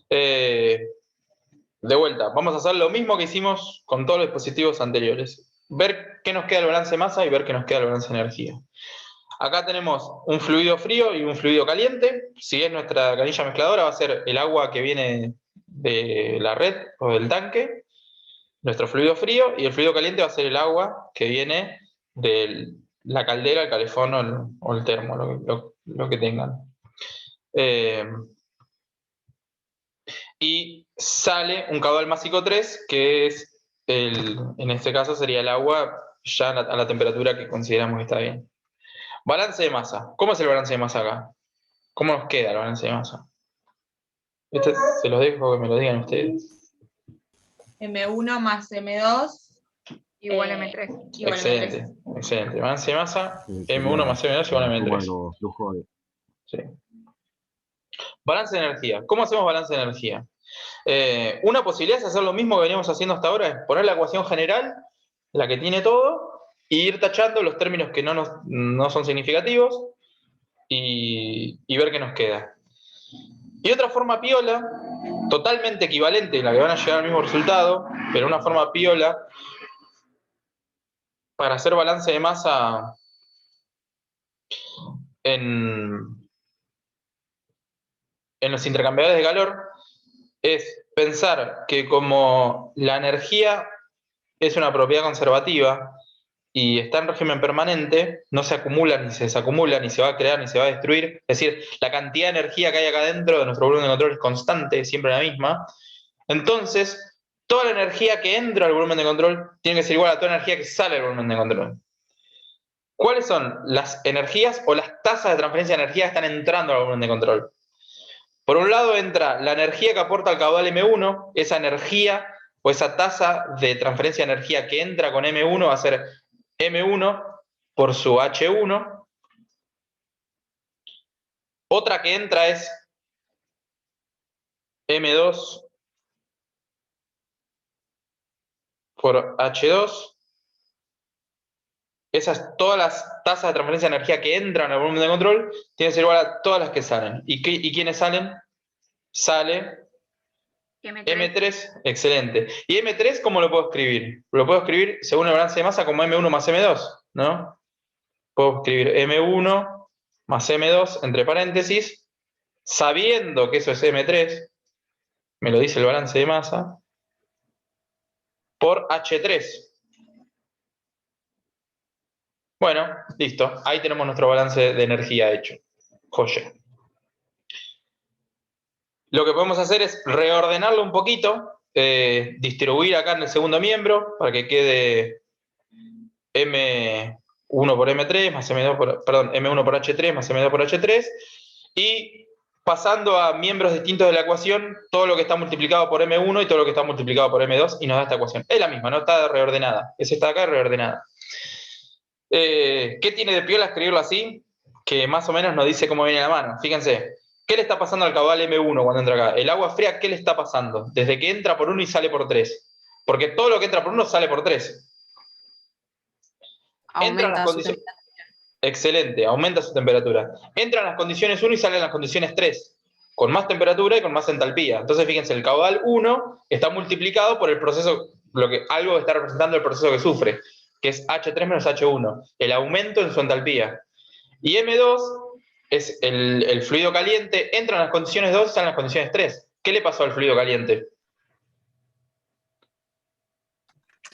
[SPEAKER 1] De vuelta, vamos a hacer lo mismo que hicimos con todos los dispositivos anteriores. Ver qué nos queda el balance de masa y ver qué nos queda el balance de energía. Acá tenemos un fluido frío y un fluido caliente. Si es nuestra canilla mezcladora, va a ser el agua que viene de la red o del tanque, nuestro fluido frío, y el fluido caliente va a ser el agua que viene de la caldera, el calefón o el termo, lo que tengan. Y sale un caudal másico 3, que es, en este caso sería el agua ya a la temperatura que consideramos que está bien. Balance de masa. ¿Cómo es el balance de masa acá? ¿Cómo nos queda el balance de masa? Se los dejo que me lo digan ustedes.
[SPEAKER 8] M1 más M2
[SPEAKER 4] igual a M3.
[SPEAKER 1] Excelente. Balance de masa, M1 más M2 igual a M3.
[SPEAKER 12] Los flujores.
[SPEAKER 1] Sí. Balance de energía. ¿Cómo hacemos balance de energía? Una posibilidad es hacer lo mismo que veníamos haciendo hasta ahora, es poner la ecuación general, la que tiene todo, e ir tachando los términos que no son significativos y ver qué nos queda. Y otra forma piola, totalmente equivalente, la que van a llegar al mismo resultado, pero una forma piola para hacer balance de masa en los intercambiadores de calor, es pensar que como la energía es una propiedad conservativa y está en régimen permanente, no se acumula ni se desacumula, ni se va a crear, ni se va a destruir. Es decir, la cantidad de energía que hay acá dentro de nuestro volumen de control es constante, siempre la misma. Entonces, toda la energía que entra al volumen de control tiene que ser igual a toda la energía que sale del volumen de control. ¿Cuáles son las energías o las tasas de transferencia de energía que están entrando al volumen de control? Por un lado entra la energía que aporta el caudal M1, esa energía o esa tasa de transferencia de energía que entra con M1 va a ser M1 por su H1. Otra que entra es M2 por H2. Todas las tasas de transferencia de energía que entran al volumen de control tienen que ser igual a todas las que salen. ¿Y quiénes salen? Sale M3, excelente. ¿Y M3 cómo lo puedo escribir? Lo puedo escribir según el balance de masa como M1 más M2, ¿no? Puedo escribir M1 más M2 entre paréntesis, sabiendo que eso es M3, me lo dice el balance de masa, por H3. Bueno, listo. Ahí tenemos nuestro balance de energía hecho. Joya. Lo que podemos hacer es reordenarlo un poquito, distribuir acá en el segundo miembro para que quede M1 por M3 más M2 por, perdón, M1 por H3 más M2 por H3, y pasando a miembros distintos de la ecuación, todo lo que está multiplicado por M1 y todo lo que está multiplicado por M2, y nos da esta ecuación. Es la misma, no está reordenada. Es esta de acá reordenada. ¿Qué tiene de piola escribirlo así? Que más o menos nos dice cómo viene la mano. Fíjense, ¿qué le está pasando al caudal M1 cuando entra acá? El agua fría, ¿qué le está pasando? Desde que entra por 1 y sale por 3. Porque todo lo que entra por 1 sale por 3. Entran las condiciones. Excelente, aumenta su temperatura. Entran las condiciones 1 y salen las condiciones 3. Con más temperatura y con más entalpía. Entonces, fíjense, el caudal 1 está multiplicado por el proceso, algo que está representando el proceso que sufre, que es H3 menos H1, el aumento en su entalpía. Y M2 es el fluido caliente, entra en las condiciones 2 y sale en las condiciones 3. ¿Qué le pasó al fluido caliente?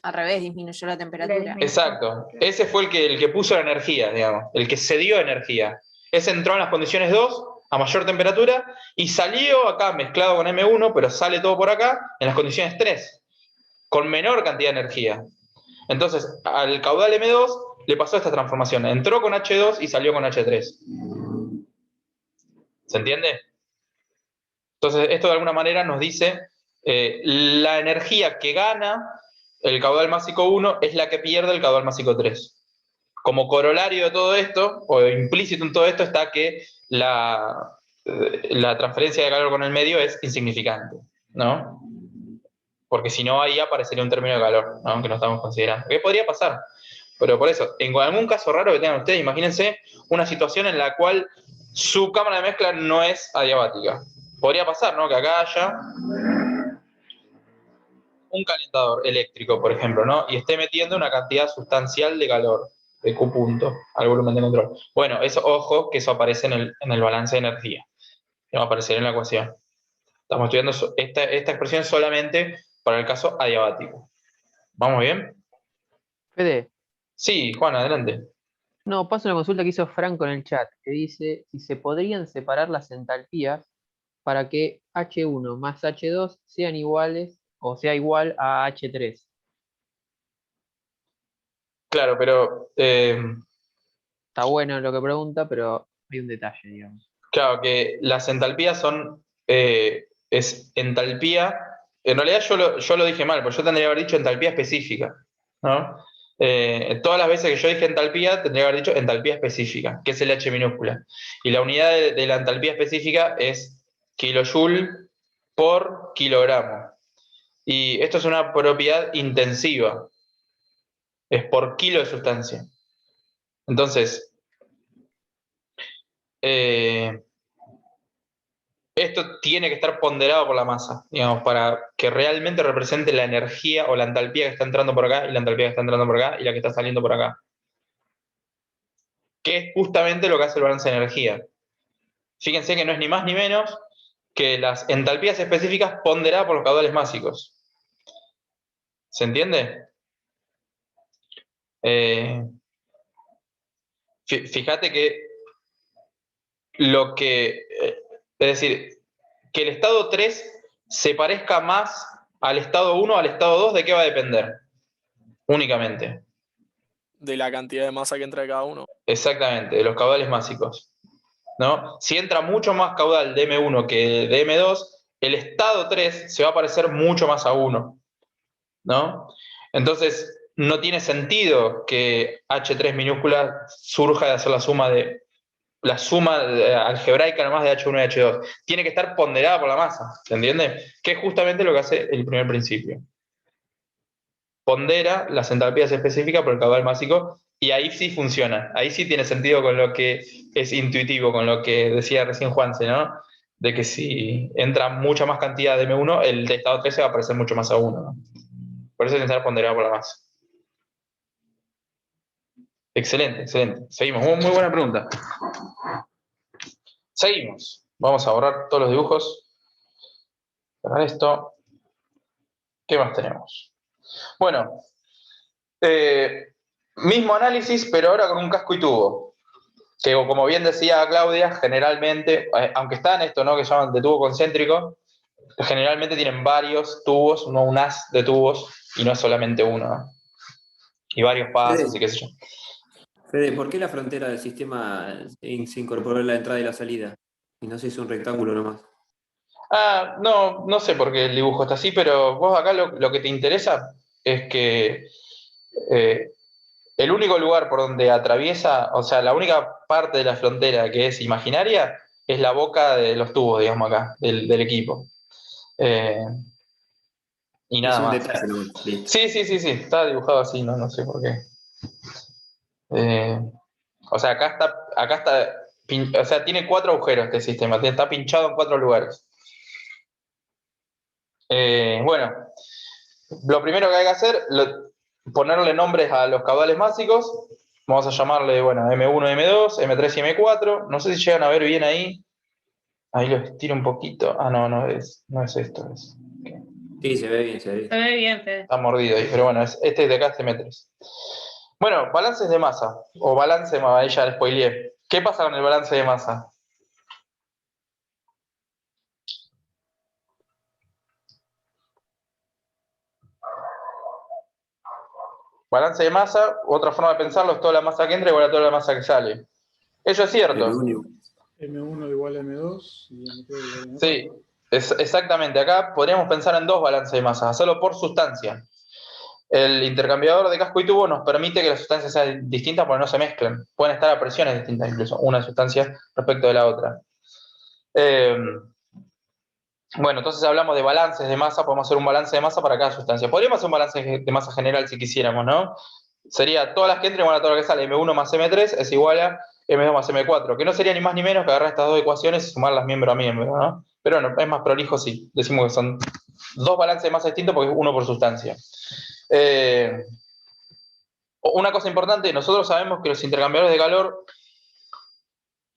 [SPEAKER 6] Al revés, disminuyó la temperatura.
[SPEAKER 1] Exacto. Ese fue el que puso la energía, digamos, el que cedió energía. Ese entró en las condiciones 2 a mayor temperatura y salió acá mezclado con M1, pero sale todo por acá en las condiciones 3, con menor cantidad de energía. Entonces, al caudal M2 le pasó esta transformación. Entró con H2 y salió con H3. ¿Se entiende? Entonces, esto de alguna manera nos dice la energía que gana el caudal másico 1 es la que pierde el caudal másico 3. Como corolario de todo esto, o implícito en todo esto, está que la transferencia de calor con el medio es insignificante, ¿no? Porque si no, ahí aparecería un término de calor, ¿no? Que no estamos considerando. ¿Qué podría pasar? Pero por eso, en algún caso raro que tengan ustedes, imagínense una situación en la cual su cámara de mezcla no es adiabática. Podría pasar, ¿no? Que acá haya un calentador eléctrico, por ejemplo, ¿no? Y esté metiendo una cantidad sustancial de calor, de Q punto, al volumen de control. Bueno, eso, ojo, que eso aparece en el balance de energía. No va a aparecer en la ecuación. Estamos estudiando esta expresión solamente para el caso adiabático. ¿Vamos bien?
[SPEAKER 16] Fede.
[SPEAKER 1] Sí, Juan, adelante.
[SPEAKER 16] No, paso una consulta que hizo Franco en el chat, que dice si se podrían separar las entalpías para que H1 más H2 sean iguales o sea igual a H3.
[SPEAKER 1] Claro, pero...
[SPEAKER 16] Está bueno lo que pregunta, pero hay un detalle, digamos.
[SPEAKER 1] Claro, que las entalpías son... es entalpía... En realidad yo lo dije mal, porque yo tendría que haber dicho entalpía específica, ¿no? Todas las veces que yo dije entalpía, tendría que haber dicho entalpía específica, que es el H minúscula. Y la unidad de la entalpía específica es kilojoule por kilogramo. Y esto es una propiedad intensiva. Es por kilo de sustancia. Entonces, esto tiene que estar ponderado por la masa, digamos, para que realmente represente la energía o la entalpía que está entrando por acá y la entalpía que está entrando por acá y la que está saliendo por acá. Que es justamente lo que hace el balance de energía. Fíjense que no es ni más ni menos que las entalpías específicas ponderadas por los caudales másicos. ¿Se entiende? Fíjate que es decir, que el estado 3 se parezca más al estado 1 o al estado 2, ¿de qué va a depender? Únicamente.
[SPEAKER 17] De la cantidad de masa que entra de cada uno.
[SPEAKER 1] Exactamente, de los caudales másicos, ¿no? Si entra mucho más caudal de M1 que de M2, el estado 3 se va a parecer mucho más a 1, ¿no? Entonces, no tiene sentido que H3 minúscula surja de hacer la suma algebraica nomás de H1 y H2. Tiene que estar ponderada por la masa, ¿se entiende? Que es justamente lo que hace el primer principio. Pondera las entalpías específicas por el caudal másico y ahí sí funciona. Ahí sí tiene sentido con lo que es intuitivo, con lo que decía recién Juanse, ¿no? De que si entra mucha más cantidad de M1, el de estado 3 se va a parecer mucho más a 1, ¿no? Por eso tiene que estar ponderado por la masa. Excelente, excelente. Seguimos. Muy buena pregunta. Seguimos. Vamos a borrar todos los dibujos. Para esto. ¿Qué más tenemos? Bueno. Mismo análisis, pero ahora con un casco y tubo. Que como bien decía Claudia, generalmente, aunque está en esto, ¿no? Que llaman de tubo concéntrico, generalmente tienen varios tubos, no un haz de tubos, y no es solamente uno, ¿no? Y varios pasos y qué sé yo.
[SPEAKER 15] Fede, ¿por qué la frontera del sistema se incorporó en la entrada y la salida? Y no se hizo un rectángulo nomás.
[SPEAKER 1] No sé por qué el dibujo está así, pero vos acá lo que te interesa es que el único lugar por donde atraviesa, o sea, la única parte de la frontera que es imaginaria es la boca de los tubos, digamos acá, del equipo. Y nada más.
[SPEAKER 15] Es un detalle, ¿no?
[SPEAKER 1] Sí, está dibujado así, no sé por qué. O sea, acá está, o sea, tiene 4 agujeros este sistema, está pinchado en 4 lugares. Bueno, lo primero que hay que hacer, ponerle nombres a los caudales másicos. Vamos a llamarle, bueno, M1, M2, M3 y M4. No sé si llegan a ver bien ahí. Ahí lo estiro un poquito. No es esto.
[SPEAKER 15] Sí, se ve bien,
[SPEAKER 8] Se ve bien, Fede.
[SPEAKER 1] Está mordido ahí, pero bueno, este de acá es M3. Bueno, balances de masa, o balance, ahí ya le spoileé. ¿Qué pasa con el balance de masa? Balance de masa, otra forma de pensarlo es toda la masa que entra igual a toda la masa que sale. Eso es cierto.
[SPEAKER 18] M1 igual a M2 y M3 igual a M4.
[SPEAKER 1] Sí, exactamente. Acá podríamos pensar en 2 balances de masa, hacerlo por sustancia. El intercambiador de casco y tubo nos permite que las sustancias sean distintas porque no se mezclan. Pueden estar a presiones distintas incluso, una sustancia respecto de la otra. Bueno, entonces hablamos de balances de masa, podemos hacer un balance de masa para cada sustancia. Podríamos hacer un balance de masa general si quisiéramos, ¿no? Sería todas las que entren igual a todas las que salen. M1 más M3 es igual a M2 más M4, que no sería ni más ni menos que agarrar estas 2 ecuaciones y sumarlas miembro a miembro, ¿no? Pero bueno, es más prolijo si decimos que son 2 balances de masa distintos porque es uno por sustancia. Una cosa importante, nosotros sabemos que los intercambiadores de calor,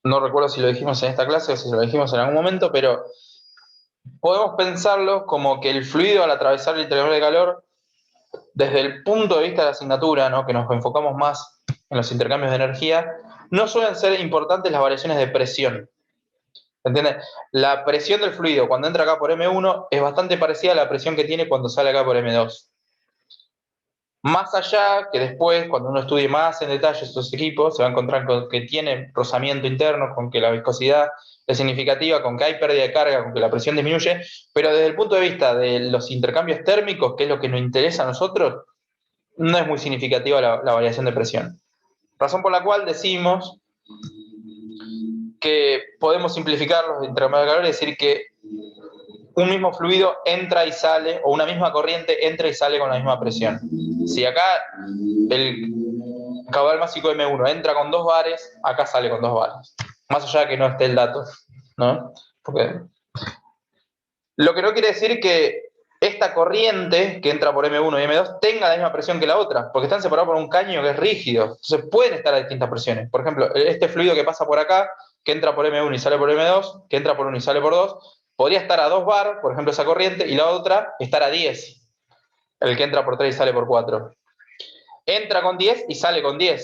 [SPEAKER 1] no recuerdo si lo dijimos en esta clase o si lo dijimos en algún momento, pero podemos pensarlo como que el fluido al atravesar el intercambiador de calor, desde el punto de vista de la asignatura, ¿no? Que nos enfocamos más en los intercambios de energía, no suelen ser importantes las variaciones de presión. ¿Entiendes? La presión del fluido cuando entra acá por M1 es bastante parecida a la presión que tiene cuando sale acá por M2. Más allá, que después, cuando uno estudie más en detalle estos equipos, se va a encontrar con que tienen rozamiento interno, con que la viscosidad es significativa, con que hay pérdida de carga, con que la presión disminuye, pero desde el punto de vista de los intercambios térmicos, que es lo que nos interesa a nosotros, no es muy significativa la variación de presión. Razón por la cual decimos que podemos simplificar los intercambios de calor y decir que un mismo fluido entra y sale, o una misma corriente entra y sale con la misma presión. Si acá el caudal másico M1 entra con 2 bares, acá sale con 2 bares. Más allá de que no esté el dato, ¿no? Porque lo que no quiere decir que esta corriente que entra por M1 y M2 tenga la misma presión que la otra, porque están separados por un caño que es rígido. Entonces pueden estar a distintas presiones. Por ejemplo, este fluido que pasa por acá, que entra por M1 y sale por M2, que entra por 1 y sale por 2, podría estar a 2 bar, por ejemplo, esa corriente, y la otra estar a 10, el que entra por 3 y sale por 4. entra con 10 y sale con 10.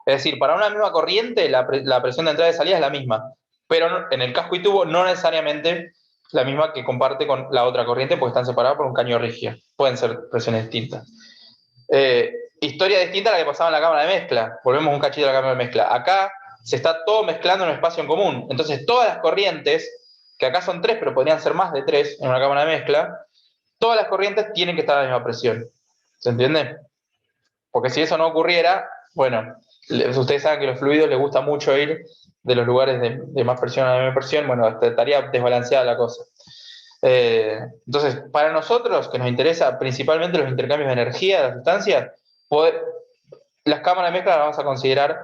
[SPEAKER 1] Es decir, para una misma corriente la presión de entrada y salida es la misma, pero en el casco y tubo no necesariamente la misma que comparte con la otra corriente porque están separadas por un caño rígido. Pueden ser presiones distintas. Historia distinta a la que pasaba en la cámara de mezcla. Volvemos un cachito a la cámara de mezcla. Acá se está todo mezclando en un espacio en común. Entonces todas las corrientes, que acá son 3, pero podrían ser más de 3 en una cámara de mezcla, todas las corrientes tienen que estar a la misma presión. ¿Se entiende? Porque si eso no ocurriera, bueno, ustedes saben que a los fluidos les gusta mucho ir de los lugares de más presión a la menor presión, bueno, estaría desbalanceada la cosa. Entonces, para nosotros, que nos interesa principalmente los intercambios de energía de las sustancias, las cámaras de mezcla las vamos a considerar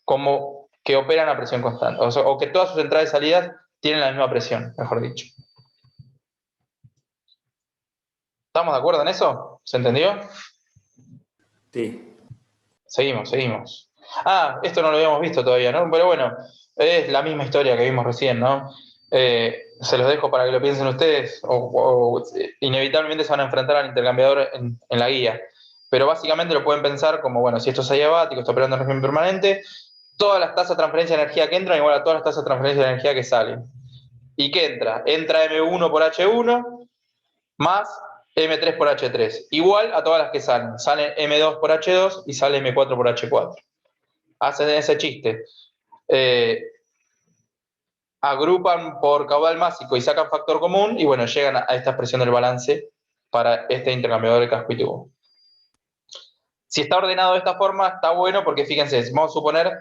[SPEAKER 1] como que operan a presión constante, o que todas sus entradas y salidas tienen la misma presión, mejor dicho. ¿Estamos de acuerdo en eso? ¿Se entendió?
[SPEAKER 15] Sí.
[SPEAKER 1] Seguimos. Ah, esto no lo habíamos visto todavía, ¿no? Pero bueno, es la misma historia que vimos recién, ¿no? Se los dejo para que lo piensen ustedes, o inevitablemente se van a enfrentar al intercambiador en la guía. Pero básicamente lo pueden pensar como, bueno, si esto es adiabático, está operando en régimen permanente, todas las tasas de transferencia de energía que entran igual a todas las tasas de transferencia de energía que salen. ¿Y qué entra? Entra M1 por H1 más M3 por H3, igual a todas las que salen. Salen M2 por H2 y sale M4 por H4. Hacen ese chiste. Agrupan por caudal másico y sacan factor común y bueno, llegan a esta expresión del balance para este intercambiador de casco y tubo. Si está ordenado de esta forma, está bueno porque fíjense, vamos a suponer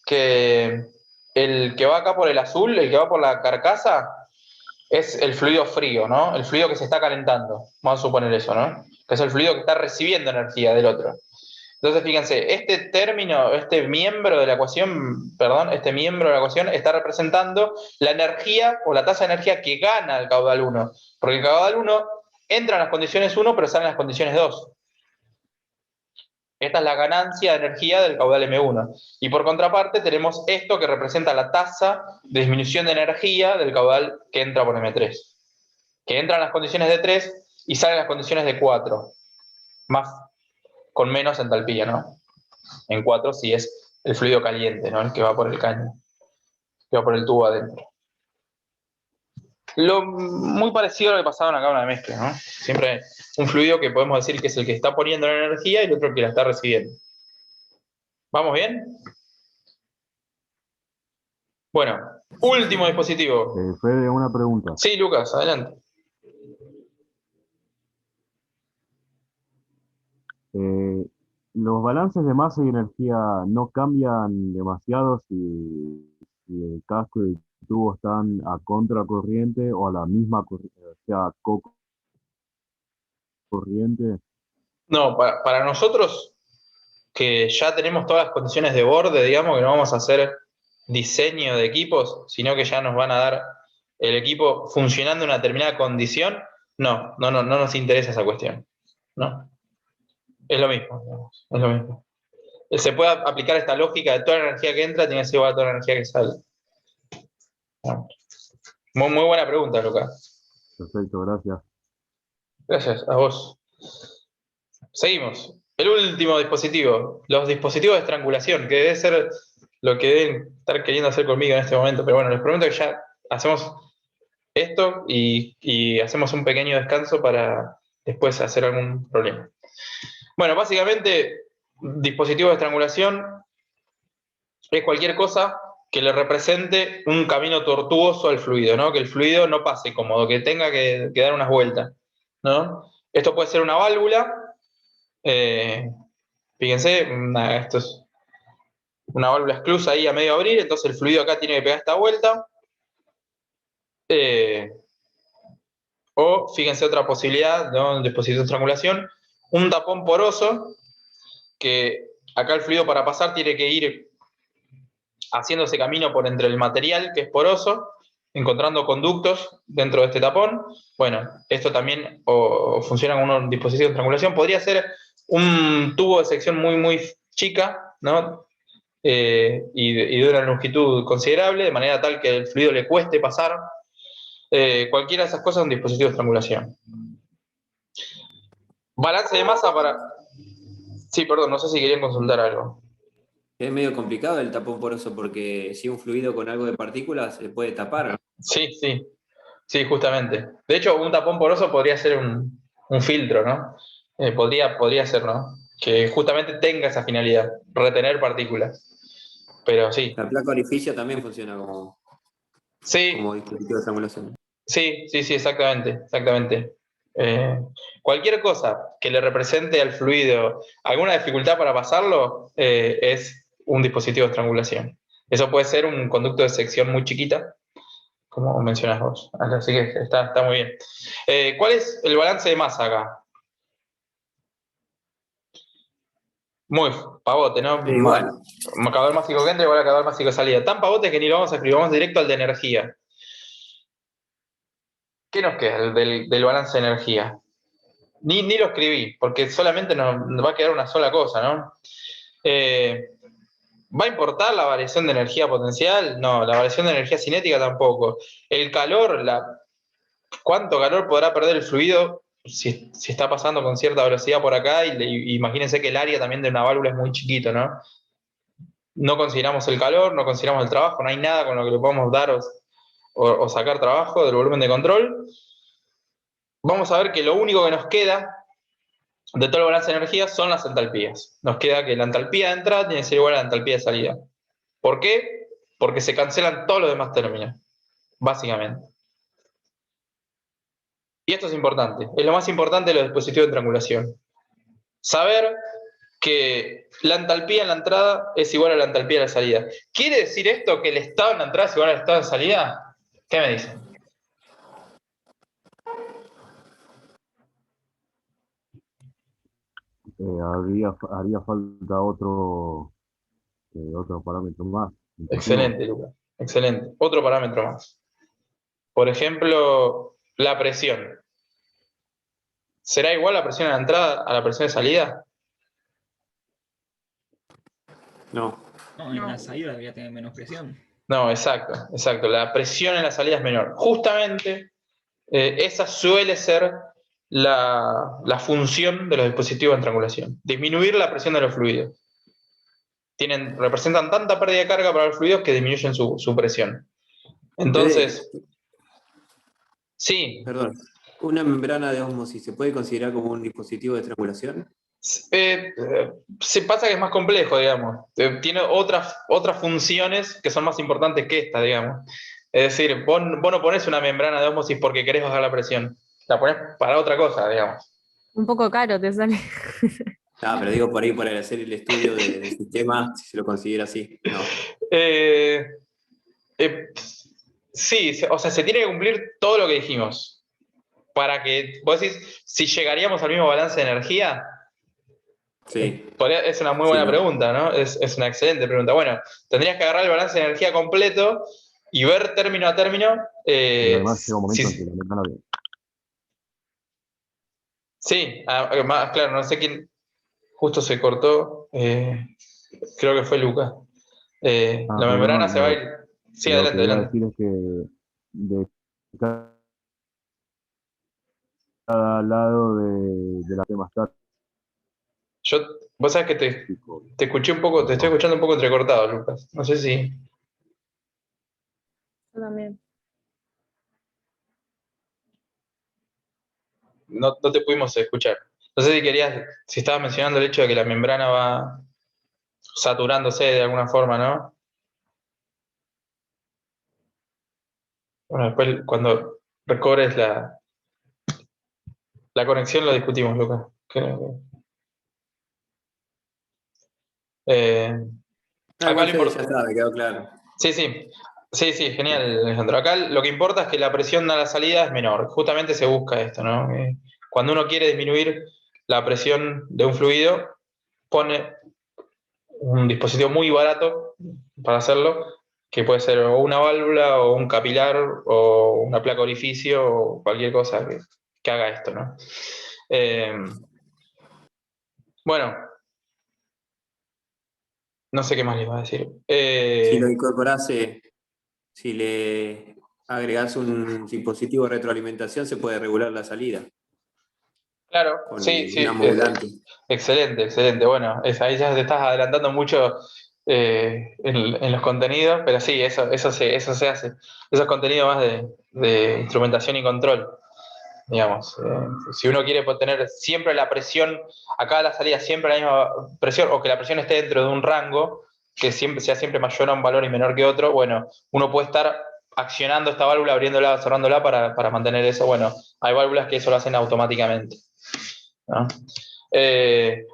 [SPEAKER 1] que el que va acá por el azul, el que va por la carcasa, es el fluido frío, ¿no? El fluido que se está calentando. Vamos a suponer eso, ¿no? Que es el fluido que está recibiendo energía del otro. Entonces, fíjense, este término, este miembro de la ecuación está representando la energía o la tasa de energía que gana el caudal 1. Porque el caudal 1 entra en las condiciones 1, pero sale en las condiciones 2. Esta es la ganancia de energía del caudal M1. Y por contraparte tenemos esto que representa la tasa de disminución de energía del caudal que entra por M3. Que entra en las condiciones de 3 y sale en las condiciones de 4. Con menos entalpía, ¿no? En 4 si es el fluido caliente, ¿no? El que va por el caño. Que va por el tubo adentro. Muy parecido a lo que pasaba en la cámara de mezcla, ¿no? Siempre un fluido que podemos decir que es el que está poniendo la energía y el otro que la está recibiendo. ¿Vamos bien? Bueno, último dispositivo.
[SPEAKER 12] Fede, una pregunta.
[SPEAKER 1] Sí, Lucas, adelante.
[SPEAKER 12] ¿Los balances de masa y energía no cambian demasiado si el casco y el tubo están a contracorriente o a la misma corriente, o sea, corriente?
[SPEAKER 1] No, para nosotros que ya tenemos todas las condiciones de borde, digamos que no vamos a hacer diseño de equipos, sino que ya nos van a dar el equipo funcionando en una determinada condición, no nos interesa esa cuestión. No. Es lo mismo, digamos, es lo mismo. Se puede aplicar esta lógica de toda la energía que entra tiene que ser igual a toda la energía que sale. Muy buena pregunta, Lucas.
[SPEAKER 12] Perfecto, gracias.
[SPEAKER 1] Gracias, a vos. Seguimos. El último dispositivo, los dispositivos de estrangulación, que debe ser lo que deben estar queriendo hacer conmigo en este momento, pero bueno, les prometo que ya hacemos esto y hacemos un pequeño descanso para después hacer algún problema. Bueno, básicamente, dispositivo de estrangulación es cualquier cosa que le represente un camino tortuoso al fluido, ¿no? Que el fluido no pase cómodo, que tenga que dar unas vueltas, ¿no? Esto puede ser una válvula. Fíjense, esto es una válvula esclusa ahí a medio abrir, entonces el fluido acá tiene que pegar esta vuelta. O fíjense otra posibilidad, ¿no? Un dispositivo de estrangulación, un tapón poroso, que acá el fluido para pasar tiene que ir haciendo ese camino por entre el material que es poroso, encontrando conductos dentro de este tapón. Bueno, esto también funciona como un dispositivo de estrangulación. Podría ser un tubo de sección muy chica, ¿no? Y de una longitud considerable, de manera tal que el fluido le cueste pasar. Cualquiera de esas cosas es un dispositivo de estrangulación. Balance de masa para... Sí, perdón, no sé si querían consultar algo.
[SPEAKER 15] Es medio complicado el tapón poroso porque si un fluido con algo de partículas se puede tapar.
[SPEAKER 1] Sí, sí, sí, justamente. De hecho, un tapón poroso podría ser un filtro, ¿no? Podría ser, ¿no? Que justamente tenga esa finalidad, retener partículas. Pero sí.
[SPEAKER 15] La placa orificia también funciona como dispositivo de estrangulación.
[SPEAKER 1] Sí, sí, sí, exactamente, exactamente. Cualquier cosa que le represente al fluido alguna dificultad para pasarlo es un dispositivo de estrangulación. Eso puede ser un conducto de sección muy chiquita, como mencionas vos. Así que está muy bien. ¿Cuál es el balance de masa acá? Muy pavote, ¿no?
[SPEAKER 15] Igual.
[SPEAKER 1] Caudal másico que entra igual a caudal másico de salida. Tan pavote que ni lo vamos a escribir, vamos directo al de energía. ¿Qué nos queda del balance de energía? Ni lo escribí, porque solamente nos va a quedar una sola cosa, ¿no? ¿Va a importar la variación de energía potencial? No, la variación de energía cinética tampoco. El calor, ¿cuánto calor podrá perder el fluido si está pasando con cierta velocidad por acá? Y imagínense que el área también de una válvula es muy chiquito, ¿no? No consideramos el calor, no consideramos el trabajo, no hay nada con lo que le podamos dar o sacar trabajo del volumen de control. Vamos a ver que lo único que nos queda de todo el balance de energía son las entalpías. Nos queda que la entalpía de entrada tiene que ser igual a la entalpía de salida. ¿Por qué? Porque se cancelan todos los demás términos, básicamente. Y esto es importante, es lo más importante de los dispositivos de triangulación. Saber que la entalpía en la entrada es igual a la entalpía de la salida. ¿Quiere decir esto que el estado en la entrada es igual al estado en salida? ¿Qué me dicen?
[SPEAKER 12] Haría falta otro parámetro más.
[SPEAKER 1] Excelente, Lucas. Excelente. Otro parámetro más. Por ejemplo, la presión. ¿Será igual la presión en la entrada a la presión de salida?
[SPEAKER 15] No.
[SPEAKER 19] No, en la salida debería tener menos presión.
[SPEAKER 1] No, exacto, exacto. La presión en la salida es menor. Justamente esa suele ser la función de los dispositivos de triangulación. Disminuir la presión de los fluidos. Representan tanta pérdida de carga para los fluidos que disminuyen su presión. Entonces, sí.
[SPEAKER 15] Perdón. ¿Una membrana de ósmosis se puede considerar como un dispositivo de triangulación?
[SPEAKER 1] Se pasa que es más complejo, digamos. Tiene otras funciones que son más importantes que esta, digamos. Es decir, vos no pones una membrana de ósmosis porque querés bajar la presión. La pones para otra cosa, digamos.
[SPEAKER 7] Un poco caro te sale.
[SPEAKER 15] Ah, pero digo por ahí, para hacer el estudio del sistema, si se lo considera así. No.
[SPEAKER 1] Sí, o sea, se tiene que cumplir todo lo que dijimos. Para que, vos decís, si llegaríamos al mismo balance de energía.
[SPEAKER 15] Sí.
[SPEAKER 1] Es una muy buena pregunta, ¿no? Es una excelente pregunta. Bueno, tendrías que agarrar el balance de energía completo y ver término a término.
[SPEAKER 12] Además llega un momento en que la membrana
[SPEAKER 1] Sí, claro, no sé quién justo se cortó. Creo que fue Lucas. La membrana se va a ir. Sí, adelante,
[SPEAKER 12] Lo que
[SPEAKER 1] adelante.
[SPEAKER 12] iba a decir es que de cada lado de la termostat.
[SPEAKER 1] Vos sabés que te escuché un poco, te estoy escuchando un poco entrecortado, Lucas. No sé si.
[SPEAKER 7] Yo también.
[SPEAKER 1] No te pudimos escuchar. No sé si estabas mencionando el hecho de que la membrana va saturándose de alguna forma, ¿no? Bueno, después cuando recobres la conexión lo discutimos, Lucas. Acá
[SPEAKER 15] Ya está, me quedó claro.
[SPEAKER 1] Sí, genial, Alejandro. Acá lo que importa es que la presión a la salida es menor. Justamente se busca esto, ¿no? Cuando uno quiere disminuir la presión de un fluido, pone un dispositivo muy barato para hacerlo, que puede ser o una válvula, o un capilar, o una placa orificio, o cualquier cosa que haga esto, ¿no? Bueno, no sé qué más les iba a decir.
[SPEAKER 15] Si lo incorporase, si le agregás un dispositivo de retroalimentación, se puede regular la salida.
[SPEAKER 1] Claro,
[SPEAKER 15] con
[SPEAKER 1] sí, sí.
[SPEAKER 15] una modulante.
[SPEAKER 1] Excelente, excelente. Bueno, ahí ya te estás adelantando mucho en los contenidos, pero sí, eso se hace. Eso es contenido más de instrumentación y control, digamos. Si uno quiere tener siempre la presión, acá a la salida siempre la misma presión, o que la presión esté dentro de un rango, que siempre sea siempre mayor a un valor y menor que otro, bueno, uno puede estar accionando esta válvula, abriéndola, cerrándola para mantener eso. Bueno, hay válvulas que eso lo hacen automáticamente, ¿no?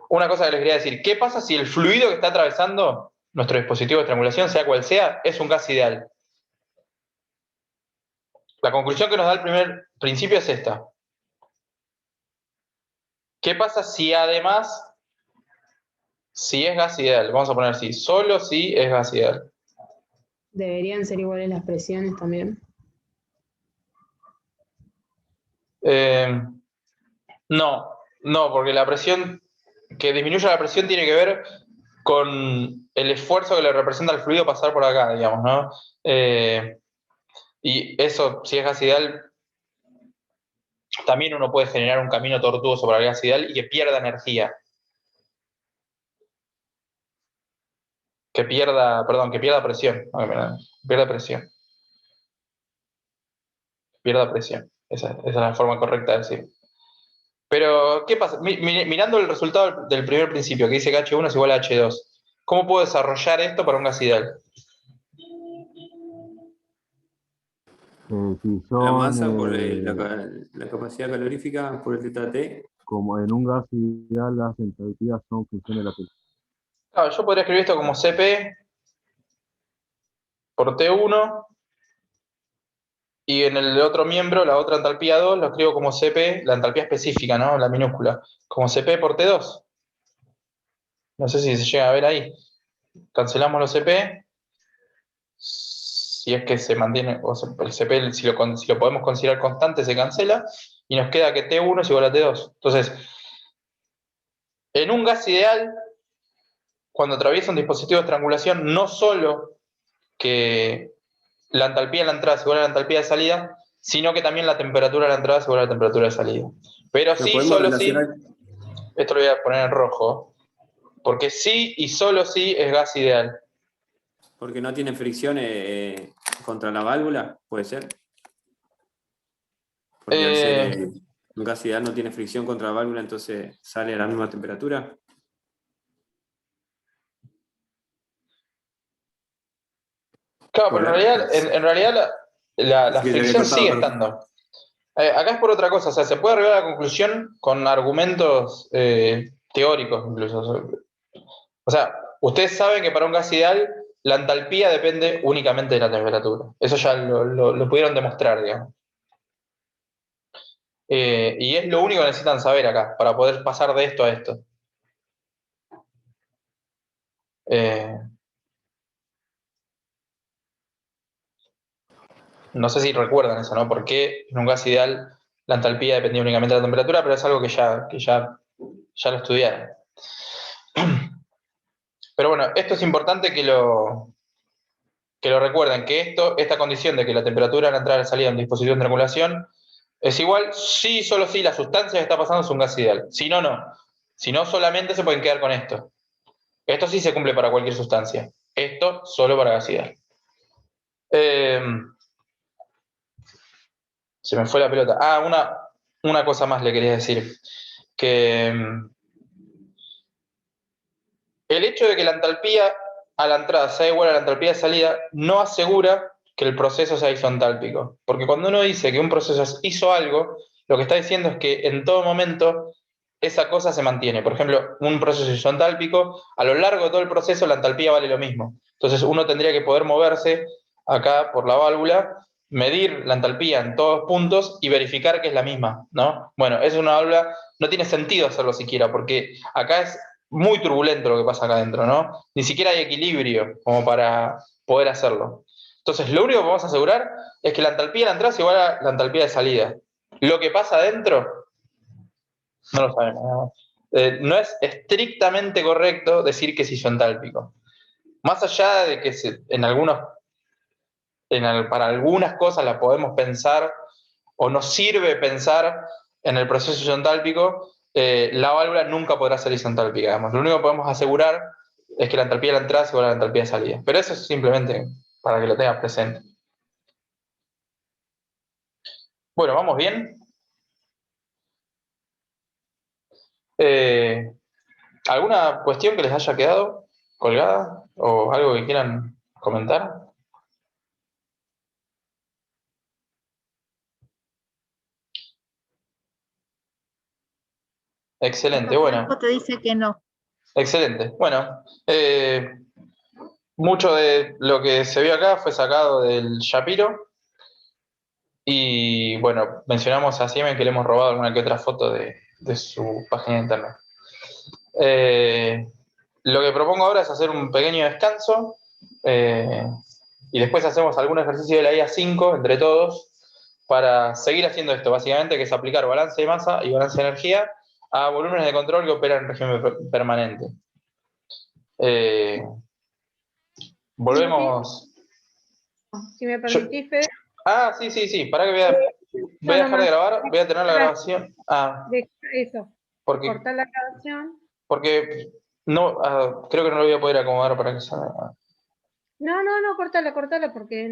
[SPEAKER 1] Una cosa que les quería decir, ¿qué pasa si el fluido que está atravesando nuestro dispositivo de estrangulación, sea cual sea, es un gas ideal? La conclusión que nos da el primer principio es esta. ¿Qué pasa si además, si es gas ideal? Vamos a poner si, solo si es gas ideal.
[SPEAKER 11] ¿Deberían ser iguales las presiones también?
[SPEAKER 1] No, porque la presión, que disminuya la presión tiene que ver con el esfuerzo que le representa al fluido pasar por acá, digamos, ¿no? Y eso, si es gas ideal, también uno puede generar un camino tortuoso para el gas ideal y que pierda energía. Que pierda presión. Pierda presión. Pierda presión. Esa es la forma correcta de decir. Pero, ¿qué pasa? Mirando el resultado del primer principio, que dice que H1 es igual a H2, ¿cómo puedo desarrollar esto para un gas ideal?
[SPEAKER 12] Si
[SPEAKER 15] La
[SPEAKER 12] son,
[SPEAKER 15] masa por la capacidad calorífica por el teta T.
[SPEAKER 12] como en un gas ideal, las entalpías son función de la temperatura.
[SPEAKER 1] Claro, yo podría escribir esto como CP por T1, y en el otro miembro, la otra entalpía 2, lo escribo como CP, la entalpía específica, ¿no? La minúscula, como CP por T2. No sé si se llega a ver ahí. Cancelamos los CP. Si es que se mantiene, o sea, el CP, si lo podemos considerar constante, se cancela, y nos queda que T1 es igual a T2. Entonces, en un gas ideal, cuando atraviesa un dispositivo de estrangulación, no solo que la entalpía de la entrada es igual a la entalpía de salida, sino que también la temperatura de la entrada es igual a la temperatura de salida. Pero
[SPEAKER 15] ¿Lo
[SPEAKER 1] sí,
[SPEAKER 15] podemos
[SPEAKER 1] solo sí,
[SPEAKER 15] relacionar?
[SPEAKER 1] esto lo voy a poner en rojo, porque sí y solo sí es gas ideal.
[SPEAKER 15] Porque no tiene fricción contra la válvula, puede ser. Porque al ser un gas ideal no tiene fricción contra la válvula, entonces sale a la misma temperatura.
[SPEAKER 1] Claro, pero en realidad la
[SPEAKER 15] Sí, se había
[SPEAKER 1] fricción
[SPEAKER 15] cortado,
[SPEAKER 1] sigue
[SPEAKER 15] perdón.
[SPEAKER 1] estando. Acá es por otra cosa, o sea, se puede arribar a la conclusión con argumentos teóricos incluso. O sea, ustedes saben que para un gas ideal la entalpía depende únicamente de la temperatura. Eso ya lo pudieron demostrar, digamos. Y es lo único que necesitan saber acá para poder pasar de esto a esto. No sé si recuerdan eso, ¿no? Porque en un gas ideal la entalpía dependía únicamente de la temperatura, pero es algo que ya lo estudiaron. Pero bueno, esto es importante que lo recuerden, que esta condición de que la temperatura de la entrada y la salida de un dispositivo de triangulación es igual, sí, solo si la sustancia que está pasando es un gas ideal. Si no, no. Si no, solamente se pueden quedar con esto. Esto sí se cumple para cualquier sustancia. Esto solo para gas ideal. Se me fue la pelota. Una cosa más le quería decir. Que el hecho de que la entalpía a la entrada sea igual a la entalpía de salida no asegura que el proceso sea isentálpico. Porque cuando uno dice que un proceso hizo algo, lo que está diciendo es que en todo momento esa cosa se mantiene. Por ejemplo, un proceso isentálpico, a lo largo de todo el proceso la entalpía vale lo mismo. Entonces uno tendría que poder moverse acá por la válvula, medir la entalpía en todos puntos y verificar que es la misma, ¿no? Bueno, es una válvula, no tiene sentido hacerlo siquiera, porque acá es muy turbulento lo que pasa acá adentro, ¿no? Ni siquiera hay equilibrio como para poder hacerlo. Entonces, lo único que vamos a asegurar es que la entalpía de la entrada es igual a la entalpía de salida. Lo que pasa adentro, no lo sabemos. No es estrictamente correcto decir que es isentálpico. Más allá de que para algunas cosas la podemos pensar o nos sirve pensar en el proceso isentálpico, la válvula nunca podrá ser isentálpica. Digamos. Lo único que podemos asegurar es que la entalpía de la entrada es igual a la entalpía de salida. Pero eso es simplemente para que lo tengas presente. Bueno, ¿vamos bien? ¿Alguna cuestión que les haya quedado colgada? ¿O algo que quieran comentar? Excelente, bueno.
[SPEAKER 13] Franco te dice que no.
[SPEAKER 1] Excelente. Bueno, mucho de lo que se vio acá fue sacado del Shapiro. Y bueno, mencionamos a Siemens que le hemos robado alguna que otra foto de su página de internet. Lo que propongo ahora es hacer un pequeño descanso y después hacemos algún ejercicio de la IA5 entre todos para seguir haciendo esto, básicamente, que es aplicar balance de masa y balance de energía a volúmenes de control que operan en régimen permanente. Volvemos.
[SPEAKER 9] Si me permitís, Fede.
[SPEAKER 1] Sí, para que voy a dejar de grabar, voy a tener la grabación.
[SPEAKER 9] Eso,
[SPEAKER 1] porque,
[SPEAKER 9] cortar la grabación.
[SPEAKER 1] Porque no, creo que no lo voy a poder acomodar para que salga.
[SPEAKER 9] No, cortala, porque